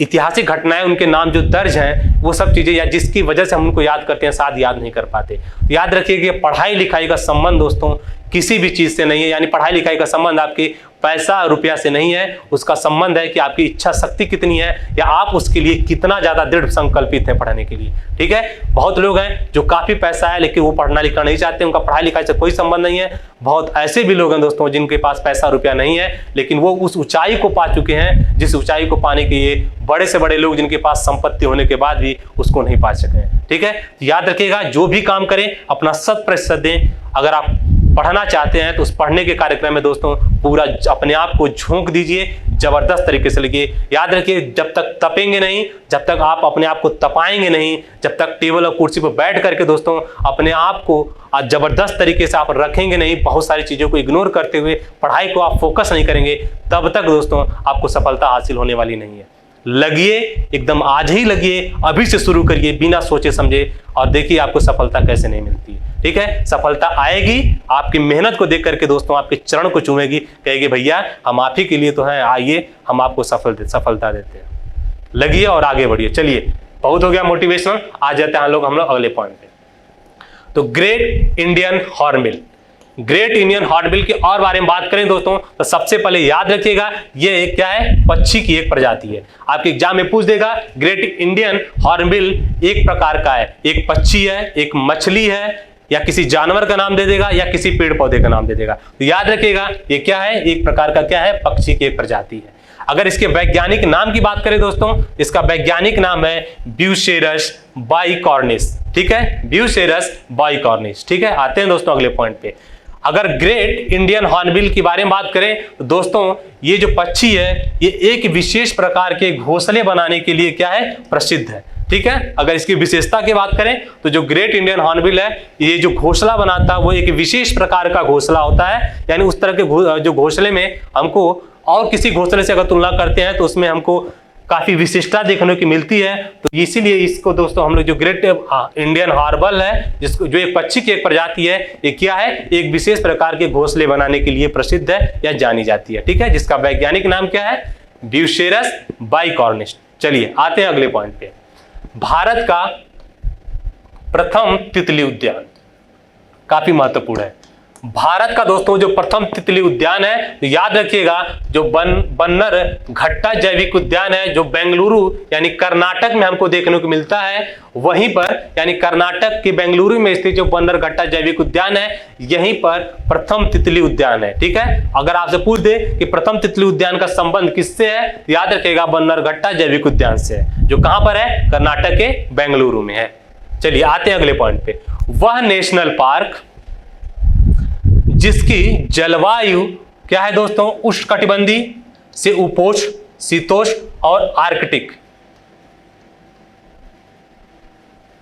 ऐतिहासिक घटनाएं उनके नाम जो दर्ज हैं, वो सब चीजें या जिसकी वजह से हम उनको याद करते हैं, शायद याद नहीं कर पाते। तो याद रखिए कि पढ़ाई लिखाई का संबंध दोस्तों किसी भी चीज से नहीं है, यानी पढ़ाई लिखाई का संबंध आपके पैसा रुपया से नहीं है, उसका संबंध है कि आपकी इच्छा शक्ति कितनी है या आप उसके लिए कितना ज्यादा दृढ़ संकल्पित हैं पढ़ने के लिए। ठीक है, बहुत लोग हैं जो काफी पैसा है लेकिन वो पढ़ना लिखना नहीं चाहते, उनका पढ़ाई लिखाई से कोई संबंध नहीं है। बहुत ऐसे भी लोग हैं दोस्तों जिनके पास पैसा रुपया नहीं है लेकिन वो उस ऊंचाई को पा चुके हैं जिस ऊंचाई को पाने के लिए बड़े से बड़े लोग जिनके पास संपत्ति होने के बाद भी उसको नहीं पा सके हैं। ठीक है, याद रखिएगा, जो भी काम करें अपना 100% दें। अगर आप पढ़ना चाहते हैं तो उस पढ़ने के कार्यक्रम में दोस्तों पूरा अपने आप को झोंक दीजिए, जबरदस्त तरीके से लगिए। याद रखिए, जब तक तपेंगे नहीं, जब तक आप अपने आप को तपाएंगे नहीं, जब तक टेबल और कुर्सी पर बैठ करके दोस्तों अपने आप को जबरदस्त तरीके से आप रखेंगे नहीं, बहुत सारी चीजों को इग्नोर करते हुए पढ़ाई को आप फोकस नहीं करेंगे, तब तक दोस्तों आपको सफलता हासिल होने वाली नहीं है। लगिए, एकदम आज ही लगिए, अभी से शुरू करिए बिना सोचे समझे और देखिए आपको सफलता कैसे नहीं मिलती। ठीक है, सफलता आएगी, आपकी मेहनत को देख करके दोस्तों आपके चरण को चूमेगी, कहेगी भैया हम आप ही के लिए तो हैं, आइए हम आपको सफलता देते हैं। लगिए और आगे बढ़िए। चलिए, बहुत हो गया मोटिवेशनल, आ जाते हैं हम लोग अगले पॉइंट पे। तो great Indian hornbill, great Indian hornbill के और बारे में बात करें दोस्तों तो सबसे पहले याद रखिएगा, ये एक क्या है, पक्षी की एक प्रजाति है। आपके एग्जाम में पूछ देगा ग्रेट इंडियन हॉर्नबिल एक प्रकार का है, एक पक्षी है, एक मछली है, या किसी जानवर का नाम दे देगा या किसी पेड़ पौधे का नाम दे देगा। तो याद रखिएगा ये क्या है, एक प्रकार का क्या है, पक्षी की एक प्रजाति है। अगर इसके वैज्ञानिक नाम की बात करें दोस्तों, इसका वैज्ञानिक नाम है ब्यूसेरस बाइकॉर्निस। ठीक है, ब्यूसेरस बाइकॉर्निस। ठीक है, आते हैं दोस्तों अगले पॉइंट पे। अगर ग्रेट इंडियन हॉर्नबिल की बारे में बात करें तो दोस्तों ये जो पक्षी है ये एक विशेष प्रकार के घोंसले बनाने के लिए क्या है, प्रसिद्ध है। ठीक है, अगर इसकी विशेषता की बात करें तो जो ग्रेट इंडियन हॉर्नबिल है ये जो घोंसला बनाता है वो एक विशेष प्रकार का घोंसला होता है, यानी उस तरह के जो घोंसले में हमको और किसी घोंसले से अगर तुलना करते हैं तो उसमें हमको काफी विशिष्टता देखने की मिलती है। तो इसीलिए इसको दोस्तों हम लोग जो ग्रेट इंडियन हॉर्नबिल है, जिसको जो एक पक्षी की एक प्रजाति है, ये क्या है, एक विशेष प्रकार के घोंसले बनाने के लिए प्रसिद्ध है या जानी जाती है। ठीक है, जिसका वैज्ञानिक नाम क्या है, ब्यूसेरस बाइकॉर्निस। चलिए आते हैं अगले पॉइंट पे। भारत का प्रथम तितली उद्यान काफी महत्वपूर्ण है। भारत का दोस्तों जो प्रथम तितली उद्यान है, तो याद रखिएगा जो बन्नर घट्टा जैविक उद्यान है, जो बेंगलुरु यानी कर्नाटक में हमको देखने को मिलता है, वहीं पर यानी कर्नाटक के बेंगलुरु में स्थित जो बन्नर घट्टा जैविक उद्यान है, यहीं पर प्रथम तितली उद्यान है। ठीक है, अगर आपसे पूछ दे कि प्रथम तितली उद्यान का संबंध किससे है, तो याद रखिएगा बन्नर घट्टा जैविक उद्यान से है, जो कहां पर है, कर्नाटक के बेंगलुरु में है। चलिए आते हैं अगले पॉइंट पे। वह नेशनल पार्क जिसकी जलवायु क्या है दोस्तों, उष्णकटिबंधीय से उपोष्ण, शीतोष्ण और आर्कटिक,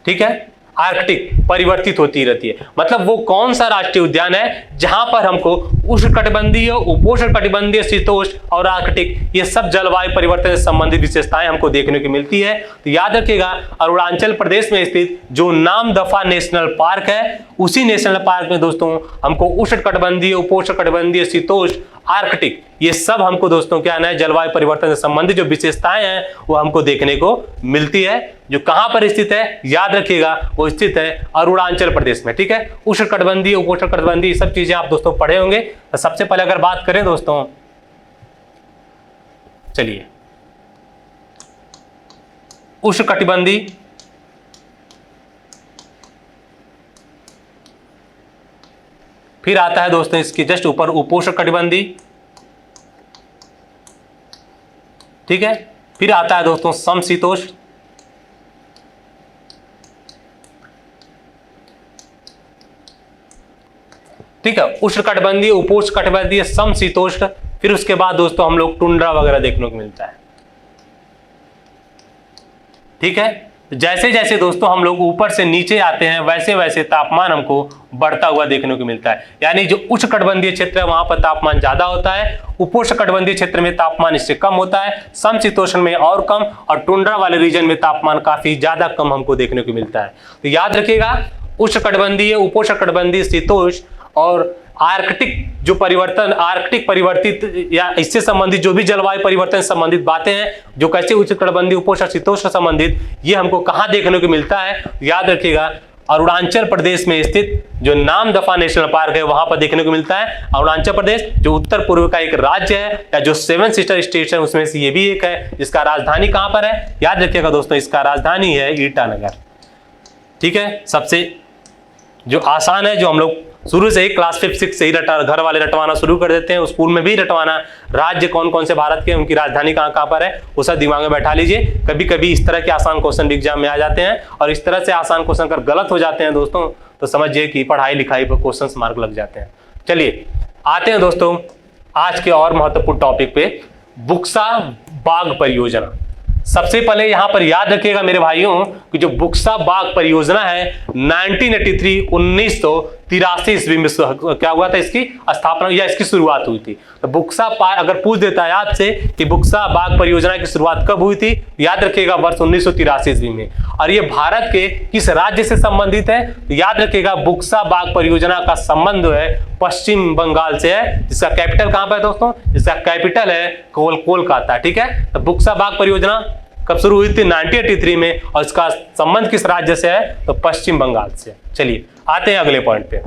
ठीक है, आर्कटिक परिवर्तित होती रहती है। मतलब वो कौन सा राष्ट्रीय उद्यान है जहां पर हमको उष्णकटिबंधीय, उपोष्ण कटिबंधीय, शीतोष्ण और आर्कटिक ये सब जलवायु परिवर्तन से संबंधित विशेषताएं हमको देखने को मिलती है। तो याद रखिएगा, अरुणाचल प्रदेश में स्थित जो नामदफा नेशनल पार्क है, उसी नेशनल पार्क में दोस्तों हमको उष्णकटिबंधीय, उपोष्ण कटिबंधीय, शीतोष्ण, आर्कटिक ये सब हमको दोस्तों क्या है, जलवायु परिवर्तन से संबंधित जो विशेषताएं हैं वो हमको देखने को मिलती है। जो कहां पर स्थित है, याद रखिएगा, वो स्थित है अरुणाचल प्रदेश में, ठीक है। उष्णकटिबंधीय, उपोष्ण कटिबंधीय सब चीजें आप दोस्तों पढ़े होंगे। तो सबसे पहले अगर बात करें दोस्तों, चलिए उष्णकटिबंधीय, फिर आता है दोस्तों इसके जस्ट ऊपर उपोष्ण कटिबंधीय, ठीक है, फिर आता है दोस्तों समशीतोष्ण, ठीक है, उष्णकटिबंधीय, उपोष्ण कटिबंधीय, समशीतोष्ण, फिर उसके बाद दोस्तों हम लोग टुंड्रा वगैरह देखने को मिलता है, ठीक है। जैसे जैसे दोस्तों हम लोग ऊपर से नीचे आते हैं वैसे वैसे तापमान हमको बढ़ता हुआ देखने को मिलता है। यानी जो उष्णकटिबंधीय क्षेत्र है वहां पर तापमान ज्यादा होता है, उपोष्ण कटिबंधीय क्षेत्र में तापमान इससे कम होता है, समशीतोष्ण में और कम, और टुंड्रा वाले रीजन में तापमान काफी ज्यादा कम हमको देखने को मिलता है। तो याद रखिएगा, उष्णकटिबंधीय, उपोष्ण कटिबंधीय, शीतोष्ण और आर्कटिक जो परिवर्तन, आर्कटिक परिवर्तित या इससे संबंधित जो भी जलवायु परिवर्तन संबंधित बातें हैं, जो कैसे उष्णकटिबंधीय, उपोष्ण, शीतोष्ण संबंधित, ये हमको कहां देखने को मिलता है, याद रखिएगा, अरुणाचल प्रदेश में स्थित जो नामदफा नेशनल पार्क है वहां पर देखने को मिलता है। अरुणाचल प्रदेश जो उत्तर पूर्व का एक राज्य है, या जो 7 सिस्टर स्टेट्स है उसमें से ये भी एक है, जिसका राजधानी कहां पर है, याद रखिएगा दोस्तों, इसका राजधानी है ईटानगर, ठीक है। सबसे जो आसान है, जो हम लोग शुरू से ही क्लास 5, 6 से ही घर वाले रटवाना शुरू कर देते हैं, स्कूल में भी रटवाना, राज्य कौन कौन से भारत के, उनकी राजधानी कहां कहां पर है, वो सब दिमाग में बैठा लीजिए। कभी कभी इस तरह के आसान क्वेश्चन भी एग्जाम में आ जाते हैं, और इस तरह से आसान क्वेश्चन अगर गलत हो जाते हैं दोस्तों तो समझिए कि पढ़ाई लिखाई पर क्वेश्चन मार्क लग जाते हैं। चलिए आते हैं दोस्तों आज के और महत्वपूर्ण टॉपिक पे, बुक्सा बाग परियोजना। सबसे पहले यहां पर याद रखिएगा मेरे भाइयों कि जो बुक्सा बाग परियोजना है 1983 ईस्वी में क्या हुआ था, इसकी स्थापना या इसकी शुरुआत हुई थी। तो बुक्सा पार्क अगर पूछ देता है आपसे कि बुक्सा बाग परियोजना की शुरुआत कब हुई थी, याद रखिएगा वर्ष 1983 ईस्वी में। और ये भारत के किस राज्य से संबंधित है, तो याद रखिएगा बुक्सा बाग परियोजना का संबंध है पश्चिम बंगाल से है, जिसका कैपिटल कहां पर है दोस्तों, इसका कैपिटल है कोलकाता, ठीक है। तो बुक्सा बाग परियोजना कब शुरू हुई थी, 1983 में, और इसका संबंध किस राज्य से है, तो पश्चिम बंगाल से। चलिए आते हैं अगले पॉइंट पे,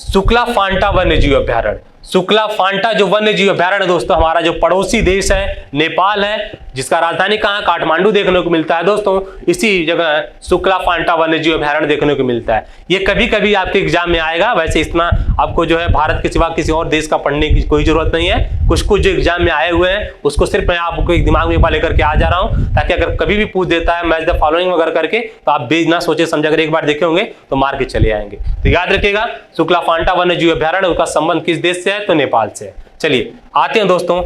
सुक्ला फांटा वन्य जीव अभ्यारण्य। सुक्ला फांटा जो वन्य जीव अभ्यारण्य है दोस्तों, हमारा जो पड़ोसी देश है नेपाल है, जिसका राजधानी कहां, काठमांडू देखने को मिलता है दोस्तों, इसी जगह सुक्ला फांटा वन्य जीव अभ्यारण्य देखने को मिलता है। ये कभी कभी आपके एग्जाम में आएगा, वैसे इतना आपको जो है भारत के सिवा किसी और देश का पढ़ने की कोई जरूरत नहीं है। कुछ कुछ जो एग्जाम में आए हुए हैं उसको सिर्फ मैं आपको एक दिमाग में लेकर के आ जा रहा हूं, ताकि अगर कभी भी पूछ देता है मैच द फॉलोइंग वगैरह करके, तो आप बिना सोचे समझे अगर एक बार देखे होंगे तो मार के चले आएंगे। तो याद रखिएगा सुक्ला फांटा वन्य जीव अभ्यारण्य, उसका संबंध किस देश से है, तो नेपाल से। चलिए आते हैं दोस्तों,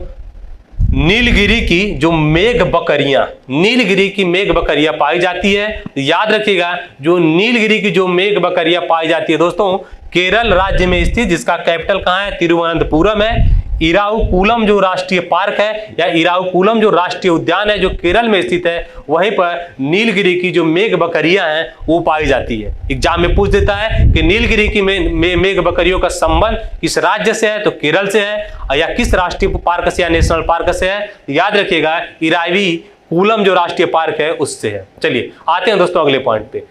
नीलगिरी की जो मेघ बकरियां, नीलगिरी की मेघ बकरियां पाई जाती है। याद रखिएगा जो नीलगिरी की जो मेघ बकरियां पाई जाती है दोस्तों, केरल राज्य में स्थित, जिसका कैपिटल कहां है, तिरुवनंतपुरम है। इरावकुलम जो राष्ट्रीय पार्क है या इरावकुलम जो राष्ट्रीय उद्यान है जो केरल में स्थित है, वहीं पर नीलगिरी की जो मेघ बकरियां हैं वो पाई जाती है। एग्जाम में पूछ देता है कि नीलगिरी की मेघ बकरियों का संबंध किस राज्य से है, तो केरल से है, या किस राष्ट्रीय पार्क से या नेशनल पार्क से है, याद रखिएगा इरावकुलम जो राष्ट्रीय पार्क है उससे है। चलिए आते हैं दोस्तों अगले पॉइंट पे,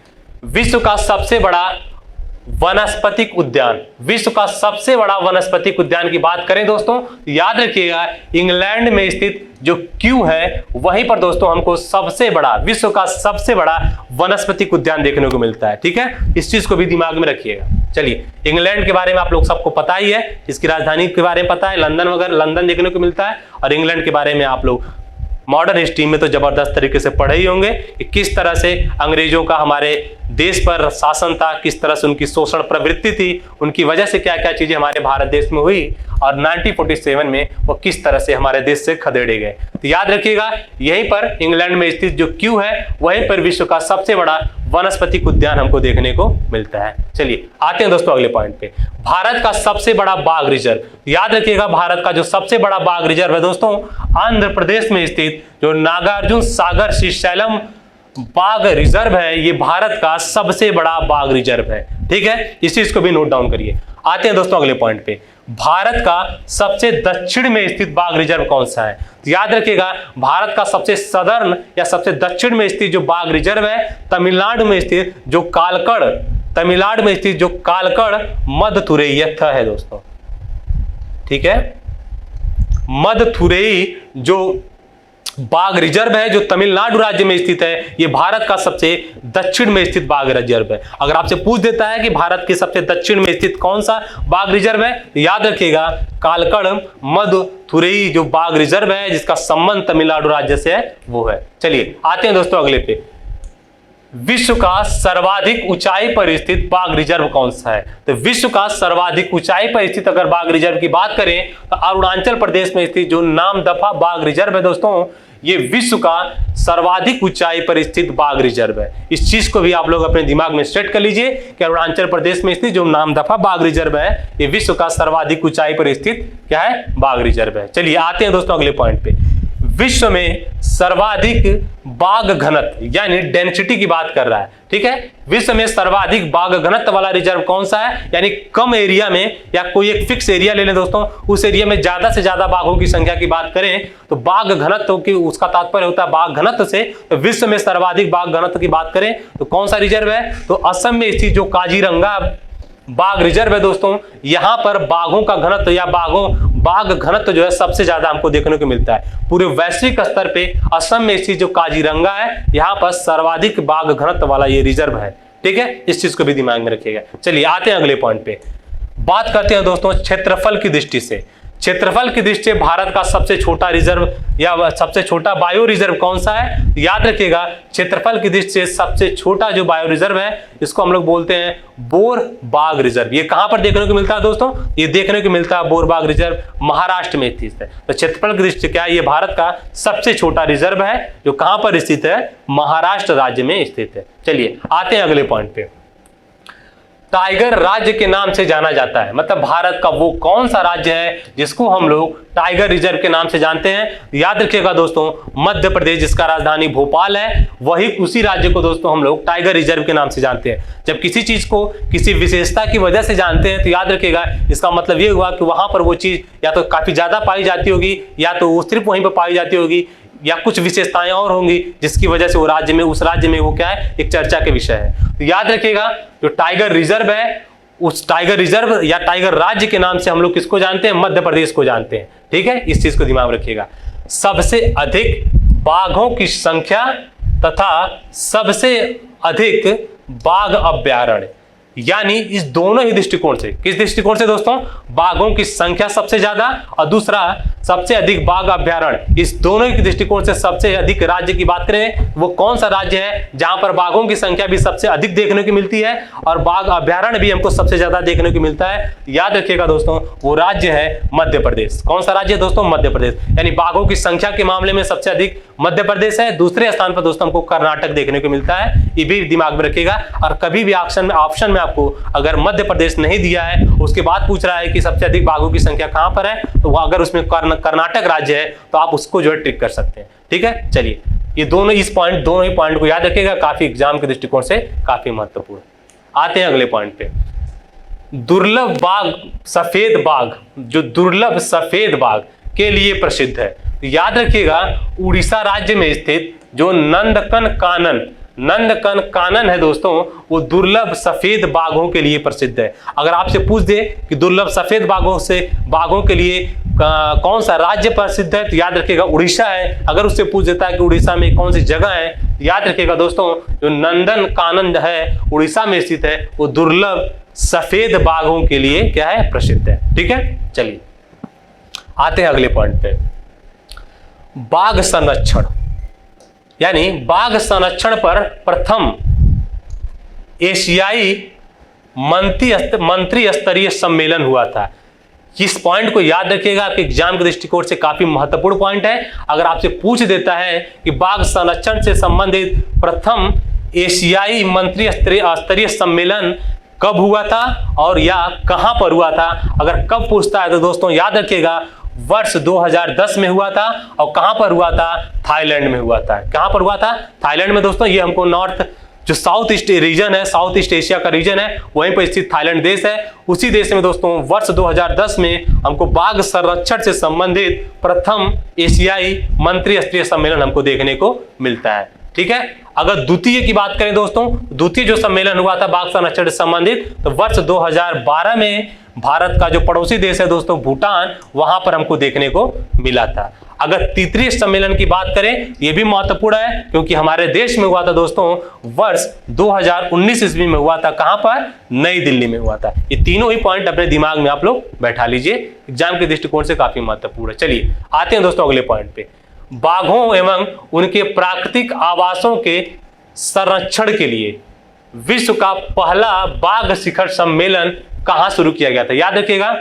विश्व का सबसे बड़ा वनस्पतिक उद्यान। विश्व का सबसे बड़ा वनस्पतिक उद्यान की बात करें दोस्तों, याद रखिएगा इंग्लैंड में स्थित जो क्यू है वहीं पर दोस्तों हमको सबसे बड़ा, विश्व का सबसे बड़ा वनस्पतिक उद्यान देखने को मिलता है, ठीक है। इस चीज को भी दिमाग में रखिएगा। चलिए इंग्लैंड के बारे में आप लोग सबको पता ही है, इसकी राजधानी के बारे में पता है, लंदन वगैरह, लंदन देखने को मिलता है, और इंग्लैंड के बारे में आप लोग मॉडर्न हिस्ट्री में तो जबरदस्त तरीके से पढ़े ही होंगे कि किस तरह से अंग्रेजों का हमारे देश पर शासन था, किस तरह से उनकी शोषण प्रवृत्ति थी, उनकी वजह से क्या क्या चीजें हमारे भारत देश में हुई और 1947 में वो किस तरह से हमारे देश से खदेड़े गए। तो याद रखिएगा, यहीं पर इंग्लैंड में स्थित जो क्यू है वहीं पर विश्व का सबसे बड़ा वनस्पतिक उद्यान हमको देखने को मिलता है। चलिए आते हैं दोस्तों अगले पॉइंट पे, भारत का सबसे बड़ा बाघ रिजर्व। याद रखिएगा, भारत का जो सबसे बड़ा बाघ रिजर्व है दोस्तों, आंध्र प्रदेश में स्थित जो नागार्जुन सागर श्रीशैलम बाघ रिजर्व है, ये भारत का सबसे बड़ा बाघ रिजर्व है। ठीक है, इस चीज को भी नोट डाउन करिए। आते हैं दोस्तों अगले पॉइंट पे, भारत का सबसे दक्षिण में स्थित बाघ रिजर्व कौन सा है। तो याद रखिएगा, भारत का सबसे सदर्न या सबसे दक्षिण में स्थित जो बाघ रिजर्व है, तमिलनाडु में स्थित जो कालकड़, तमिलनाडु में स्थित जो कालकड़ मदथुरैयथ है दोस्तों। ठीक है, मदथुरई जो बाघ रिजर्व है जो तमिलनाडु राज्य में स्थित है, यह भारत का सबसे दक्षिण में स्थित बाघ रिजर्व है। अगर आपसे पूछ देता है कि भारत के सबसे दक्षिण में स्थित कौन सा बाघ रिजर्व है, तो याद रखिएगा कालकड़ मदथुरई जो बाघ रिजर्व है जिसका संबंध तमिलनाडु राज्य से है वो है। चलिए आते हैं दोस्तों अगले पे, विश्व का सर्वाधिक ऊंचाई पर स्थित बाघ रिजर्व कौन सा है। तो विश्व का सर्वाधिक ऊंचाई पर स्थित अगर बाघ रिजर्व की बात करें तो अरुणाचल प्रदेश में स्थित जो नामदफा बाघ रिजर्व है दोस्तों, ये विश्व का सर्वाधिक ऊंचाई पर स्थित बाघ रिजर्व है। इस चीज को भी आप लोग अपने दिमाग में सेट कर लीजिए कि अरुणाचल प्रदेश में स्थित जो नामदफा बाघ रिजर्व है, ये विश्व का सर्वाधिक ऊंचाई पर स्थित क्या है, बाघ रिजर्व है। चलिए आते हैं दोस्तों अगले पॉइंट पे, विश्व में सर्वाधिक बाघ घनत्व यानी डेंसिटी की बात कर रहा है। ठीक है, विश्व में सर्वाधिक बाघ घनत्व वाला रिजर्व कौन सा है, यानी कम एरिया में या कोई एक फिक्स एरिया ले लें दोस्तों, उस एरिया में ज्यादा से ज्यादा बाघों की संख्या की बात करें तो बाघ घनत्व की उसका तात्पर्य होता है बाघ घनत्व से। तो विश्व में सर्वाधिक बाघ घनत्व की बात करें तो कौन सा रिजर्व है, तो असम में स्थित जो काजीरंगा बाघ रिजर्व है दोस्तों, यहां पर बाघों का घनत्व या बाघ घनत्व जो है सबसे ज्यादा हमको देखने को मिलता है। पूरे वैश्विक स्तर पे असम में स्थित जो काजीरंगा है, यहां पर सर्वाधिक बाघ घनत्व वाला ये रिजर्व है। ठीक है, इस चीज को भी दिमाग में रखिएगा। चलिए आते हैं अगले पॉइंट पे, बात करते हैं दोस्तों क्षेत्रफल की दृष्टि से। क्षेत्रफल की दृष्टि से भारत का सबसे छोटा रिजर्व या सबसे छोटा बायो रिजर्व कौन सा है, याद रखिएगा क्षेत्रफल की दृष्टि से सबसे छोटा जो बायो रिजर्व है इसको हम लोग बोलते हैं बोर बाघ रिजर्व। ये कहां पर देखने को मिलता है दोस्तों, ये देखने को मिलता है बोर बाघ रिजर्व महाराष्ट्र में स्थित है। तो क्षेत्रफल की दृष्टि से क्या है, ये भारत का सबसे छोटा रिजर्व है जो कहां पर स्थित है, महाराष्ट्र राज्य में स्थित है। चलिए आते हैं अगले पॉइंट पे, टाइगर राज्य के नाम से जाना जाता है, मतलब भारत का वो कौन सा राज्य है जिसको हम लोग टाइगर रिजर्व के नाम से जानते हैं। याद रखिएगा दोस्तों, मध्य प्रदेश जिसका राजधानी भोपाल है, वही उसी राज्य को दोस्तों हम लोग टाइगर रिजर्व के नाम से जानते हैं। जब किसी चीज को किसी विशेषता की वजह से जानते हैं तो याद रखिएगा इसका मतलब ये हुआ कि वहां पर वो चीज या तो काफी ज्यादा पाई जाती होगी या तो वो सिर्फ वहीं पर पाई जाती होगी या कुछ विशेषताएं और होंगी जिसकी वजह से वो राज्य में उस राज्य में वो क्या है, एक चर्चा के विषय है। तो याद रखिएगा जो टाइगर रिजर्व है, उस टाइगर रिजर्व या टाइगर राज्य के नाम से हम लोग किसको जानते हैं, मध्य प्रदेश को जानते हैं। ठीक है, इस चीज को दिमाग में रखिएगा। सबसे अधिक बाघों की संख्या तथा सबसे अधिक बाघ अभयारण्य, यानी इस दोनों ही दृष्टिकोण से, किस दृष्टिकोण से दोस्तों, बाघों की संख्या सबसे ज्यादा और दूसरा सबसे अधिक बाघ अभयारण्य, इस दोनों ही दृष्टिकोण से सबसे अधिक राज्य की बात करें वो कौन सा राज्य है जहां पर बाघों की संख्या भी सबसे अधिक देखने को मिलती है और बाघ अभयारण्य भी हमको सबसे ज्यादा देखने को मिलता है। याद रखिएगा दोस्तों, वो राज्य है मध्य प्रदेश। कौन सा राज्य है दोस्तों, मध्य प्रदेश। यानी बाघों की संख्या के मामले में सबसे अधिक मध्य प्रदेश है, दूसरे स्थान पर दोस्तों हमको कर्नाटक देखने को मिलता है। ये भी दिमाग में रखिएगा। और कभी भी ऑप्शन में आपको अगर मध्य प्रदेश नहीं दिया है, उसके बाद पूछ रहा है कि सबसे अधिक बाघों की संख्या कहां पर है, तो अगर उसमें कर्नाटक राज्य है तो आप उसको जो है टिक कर सकते हैं। ठीक है, चलिए ये दोनों ही पॉइंट को याद रखिएगा, काफी एग्जाम के दृष्टिकोण से काफी महत्वपूर्ण। आते हैं अगले पॉइंट पे, दुर्लभ बाघ सफेद बाघ, जो दुर्लभ सफेद बाघ के लिए प्रसिद्ध है। याद रखिएगा उड़ीसा राज्य में स्थित जो नंदकन कानन है दोस्तों, वो दुर्लभ सफेद बाघों के लिए प्रसिद्ध है। अगर आपसे पूछ दे कि दुर्लभ सफेद बाघों के लिए कौन सा राज्य प्रसिद्ध है, तो याद रखिएगा उड़ीसा है। अगर उससे पूछ देता है कि उड़ीसा में कौन सी जगह है, तो याद रखिएगा दोस्तों जो नंदन कानन है उड़ीसा में स्थित है, वो दुर्लभ सफेद बाघों के लिए क्या है, प्रसिद्ध है। ठीक है, चलिए आते हैं अगले पॉइंट पे, बाघ संरक्षण यानी बाघ संरक्षण पर प्रथम एशियाई मंत्री स्तरीय सम्मेलन हुआ था। इस पॉइंट को याद रखिएगा, आपके एग्जाम के दृष्टिकोण से काफी महत्वपूर्ण पॉइंट है। अगर आपसे पूछ देता है कि बाघ संरक्षण से संबंधित प्रथम एशियाई मंत्री स्तरीय सम्मेलन कब हुआ था और या कहां पर हुआ था, अगर कब पूछता है तो दोस्तों याद रखिएगा वर्ष 2010 में हुआ था। और कहां पर हुआ था? थाईलैंड में हुआ था। कहां पर हुआ था? थाईलैंड में। दोस्तों ये हमको नॉर्थ जो साउथ ईस्ट रीजन है, साउथ ईस्ट एशिया का रीजन है, वहीं पर स्थित थाईलैंड देश है। उसी देश में दोस्तों वर्ष 2010 में हमको बाघ संरक्षण से संबंधित प्रथम एशियाई मंत्री स्तरीय सम्मेलन हमको देखने को मिलता है। ठीक है। अगर द्वितीय की बात करें दोस्तों, द्वितीय जो सम्मेलन हुआ था बाघ संरक्षण से संबंधित, तो वर्ष 2012 में भारत का जो पड़ोसी देश है दोस्तों भूटान, वहां पर हमको देखने को मिला था। अगर तृतीय सम्मेलन की बात करें, यह भी महत्वपूर्ण है क्योंकि हमारे देश में हुआ था दोस्तों वर्ष 2019 ईस्वी में हुआ था। कहां पर? नई दिल्ली में हुआ था। ये तीनों ही पॉइंट अपने दिमाग में आप लोग बैठा लीजिए, एग्जाम के दृष्टिकोण से काफी महत्वपूर्ण है। चलिए आते हैं दोस्तों अगले पॉइंट पे। बाघों एवं उनके प्राकृतिक आवासों के संरक्षण के लिए विश्व का पहला बाघ शिखर सम्मेलन कहां शुरू किया गया था? याद रखिएगा,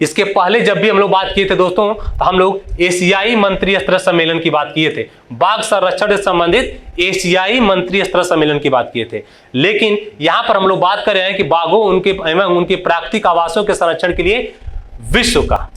इसके पहले जब भी हम लोग बात किए थे दोस्तों, तो हम लोग एशियाई मंत्री स्तरीय सम्मेलन की बात किए थे। बाघ संरक्षण से संबंधित एशियाई मंत्री स्तरीय सम्मेलन की बात किए थे। लेकिन यहां पर हम लोग बात कर रहे हैं कि बाघों उनके एवं उनके प्राकृतिक आवासों के संरक्षण के लिए विश्व का,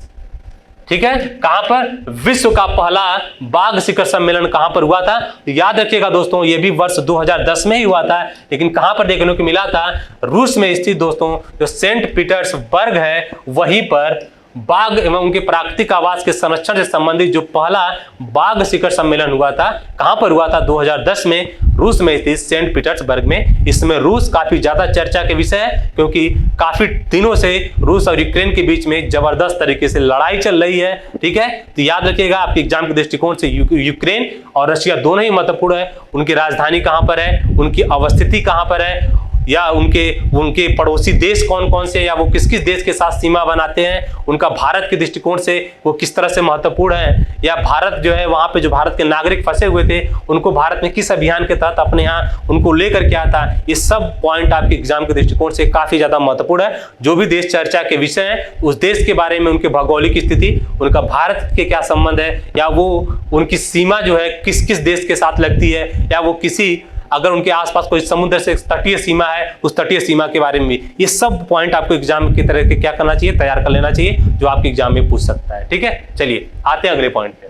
ठीक है, कहां पर? विश्व का पहला बाघ शिखर सम्मेलन कहां पर हुआ था? तो याद रखिएगा दोस्तों, यह भी वर्ष 2010 में ही हुआ था। लेकिन कहां पर देखने को मिला था? रूस में स्थित दोस्तों जो सेंट पीटर्सबर्ग है, वहीं पर बाघ एवं उनके प्राकृतिक आवास के संरक्षण से संबंधित जो पहला बाघ शिखर सम्मेलन हुआ था, कहां पर हुआ था? 2010 में रूस में स्थित सेंट पीटर्सबर्ग में। इसमें रूस काफी ज्यादा चर्चा के विषय है क्योंकि काफी दिनों से रूस और यूक्रेन के बीच में जबरदस्त तरीके से लड़ाई चल रही है। ठीक है, तो याद रखिएगा आपके एग्जाम के दृष्टिकोण से यूक्रेन और रशिया दोनों ही महत्वपूर्ण है। उनकी राजधानी कहां पर है, उनकी अवस्थिति कहां पर है, या उनके पड़ोसी देश कौन कौन से, या वो किस किस देश के साथ सीमा बनाते हैं, उनका भारत के दृष्टिकोण से वो किस तरह से महत्वपूर्ण है, या भारत जो है वहां पे जो भारत के नागरिक फंसे हुए थे उनको भारत में किस अभियान के तहत अपने यहाँ उनको लेकर के आता। ये सब पॉइंट आपके एग्जाम के दृष्टिकोण से काफी ज्यादा महत्वपूर्ण है। जो भी देश चर्चा के विषय है उस देश के बारे में, उनके भौगोलिक स्थिति, उनका भारत के क्या संबंध है, या वो उनकी सीमा जो है किस किस देश के साथ लगती है, या वो किसी अगर उनके आसपास कोई समुद्र से तटीय सीमा है उस तटीय सीमा के बारे में भी, ये सब पॉइंट आपको एग्जाम की तरह के क्या करना चाहिए, तैयार कर लेना चाहिए, जो आपके एग्जाम में पूछ सकता है। ठीक है, चलिए आते हैं अगले पॉइंट पे।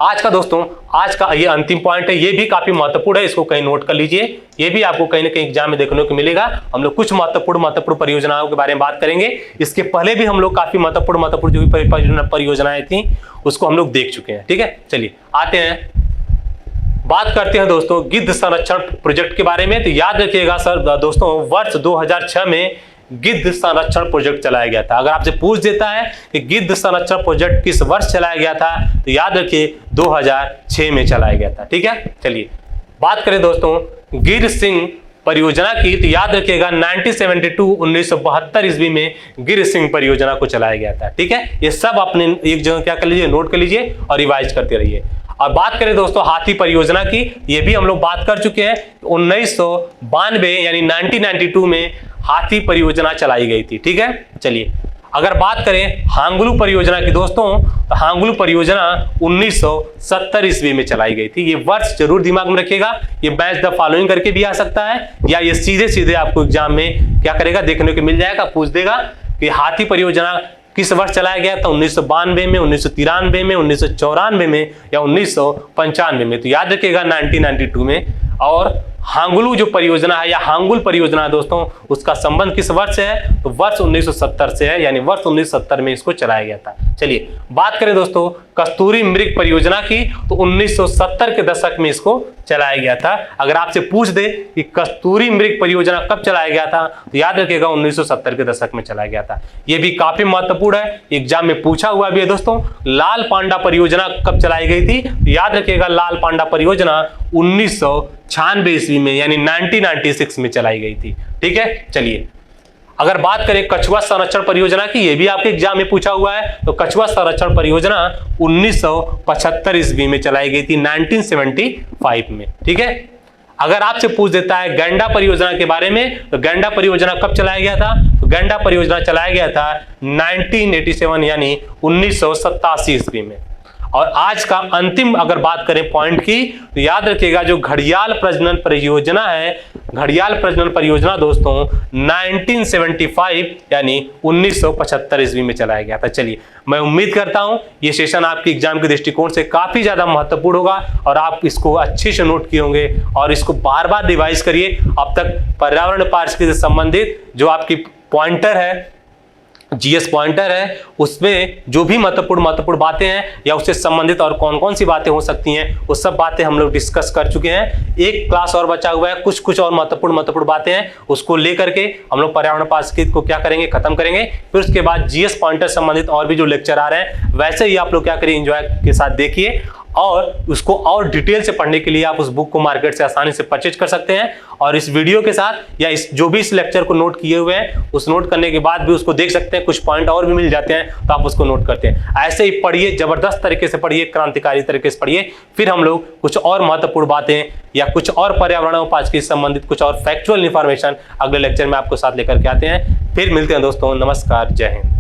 आज का दोस्तों, आज का ये अंतिम पॉइंट है, ये भी काफी महत्वपूर्ण है, इसको कहीं नोट कर लीजिए। ये भी आपको कहीं ना कहीं एग्जाम में देखने को मिलेगा। हम लोग कुछ महत्वपूर्ण परियोजनाओं के बारे में बात करेंगे। इसके पहले भी हम लोग काफी महत्वपूर्ण जो भी परियोजनाएं थी उसको हम लोग देख चुके हैं। ठीक है, चलिए आते हैं, बात करते हैं दोस्तों गिद्ध संरक्षण प्रोजेक्ट के बारे में। तो याद रखिएगा सर दोस्तों, वर्ष 2006 में गिद्ध संरक्षण प्रोजेक्ट चलाया गया था। अगर आपसे पूछ देता है कि गिद्ध संरक्षण प्रोजेक्ट किस वर्ष चलाया गया था, तो याद रखिए 2006 में चलाया गया था। ठीक है, चलिए बात करें दोस्तों गिर सिंह परियोजना की, तो याद रखिएगा 1972 ईस्वी में गिर सिंह परियोजना को चलाया गया था। ठीक है, ये सब अपने एक जगह क्या कर लीजिए, नोट कर लीजिए और रिवाइज करते रहिए। और बात करें दोस्तों हाथी परियोजना की, ये भी हम लोग बात कर चुके हैं। 1992 यानी 1992 में हाथी परियोजना चलाई गई थी। ठीक है, चलिए अगर बात करें हांगलू परियोजना की दोस्तों, तो हांगलू परियोजना 1970 ईस्वी में चलाई गई थी। ये वर्ष जरूर दिमाग में रखिएगा, ये मैच द फॉलोइंग करके भी आ सकता है, या ये सीधे सीधे आपको एग्जाम में क्या करेगा, देखने को मिल जाएगा, पूछ देगा कि हाथी परियोजना किस वर्ष चलाया गया था, 1992 में, 1993 में, 1994 में या 1995 में। तो याद रखिएगा 1992 में। और हांगलू जो परियोजना है या हांगुल परियोजना है दोस्तों, उसका संबंध किस वर्ष से है, तो वर्ष 1970 से है, यानी वर्ष 1970 में इसको चलाया गया था। चलिए बात करें दोस्तों कस्तूरी मृग परियोजना की, तो 1970 के दशक में इसको चलाया गया था। अगर आपसे पूछ दे कि कस्तूरी मृग परियोजना कब चलाया गया था, तो याद रखिएगा 1970 के दशक में चलाया गया था। यह भी काफी महत्वपूर्ण है, एग्जाम में पूछा हुआ भी है दोस्तों। लाल पांडा परियोजना कब चलाई गई थी, तो याद रखिएगा लाल पांडा परियोजना 1996 ईस्वी में यानी 1996 में चलाई गई थी। ठीक है, चलिए अगर बात करें कछुआ संरक्षण परियोजना की, ये भी आपके एग्जाम में पूछा हुआ है। तो कछुआ संरक्षण परियोजना 1975 ईस्वी में चलाई गई थी, 1975 में। ठीक है। अगर आपसे पूछ देता है गैंडा परियोजना के बारे में, तो गैंडा परियोजना कब चलाया गया था? तो गैंडा परियोजना चलाया गया था 1987 यानी 1987 ईस्वी में। और आज का अंतिम अगर बात करें पॉइंट की, तो याद रखिएगा जो घड़ियाल प्रजनन परियोजना है, घड़ियाल प्रजनन परियोजना दोस्तों 1975 यानी 1975 ईस्वी में चलाया गया था। चलिए, मैं उम्मीद करता हूं ये सेशन आपके एग्जाम के दृष्टिकोण से काफी ज्यादा महत्वपूर्ण होगा और आप इसको अच्छे से नोट किए होंगे और इसको बार बार रिवाइज करिए। अब तक पर्यावरण पारिस्थितिकी से संबंधित जो आपकी पॉइंटर है, जीएस पॉइंटर है, उसमें जो भी महत्वपूर्ण बातें हैं या उससे संबंधित और कौन कौन सी बातें हो सकती हैं, वो सब बातें हम लोग डिस्कस कर चुके हैं। एक क्लास और बचा हुआ है, कुछ और महत्वपूर्ण बातें हैं, उसको लेकर के हम लोग पर्यावरण पारिस्थितिकी को क्या करेंगे, खत्म करेंगे। फिर उसके बाद जीएस पॉइंटर संबंधित और भी जो लेक्चर आ रहे हैं, वैसे ही आप लोग क्या करिए, एंजॉय के साथ देखिए और उसको और डिटेल से पढ़ने के लिए आप उस बुक को मार्केट से आसानी से परचेज कर सकते हैं। और इस वीडियो के साथ या इस जो भी इस लेक्चर को नोट किए हुए हैं, उस नोट करने के बाद भी उसको देख सकते हैं, कुछ पॉइंट और भी मिल जाते हैं तो आप उसको नोट करते हैं। ऐसे ही पढ़िए, जबरदस्त तरीके से पढ़िए, क्रांतिकारी तरीके से पढ़िए। फिर हम लोग कुछ और महत्वपूर्ण बातें या कुछ और पर्यावरण और पारिस्थितिकी से संबंधित कुछ और फैक्चुअल इंफॉर्मेशन अगले लेक्चर में आपको साथ लेकर के आते हैं। फिर मिलते हैं दोस्तों, नमस्कार, जय हिंद।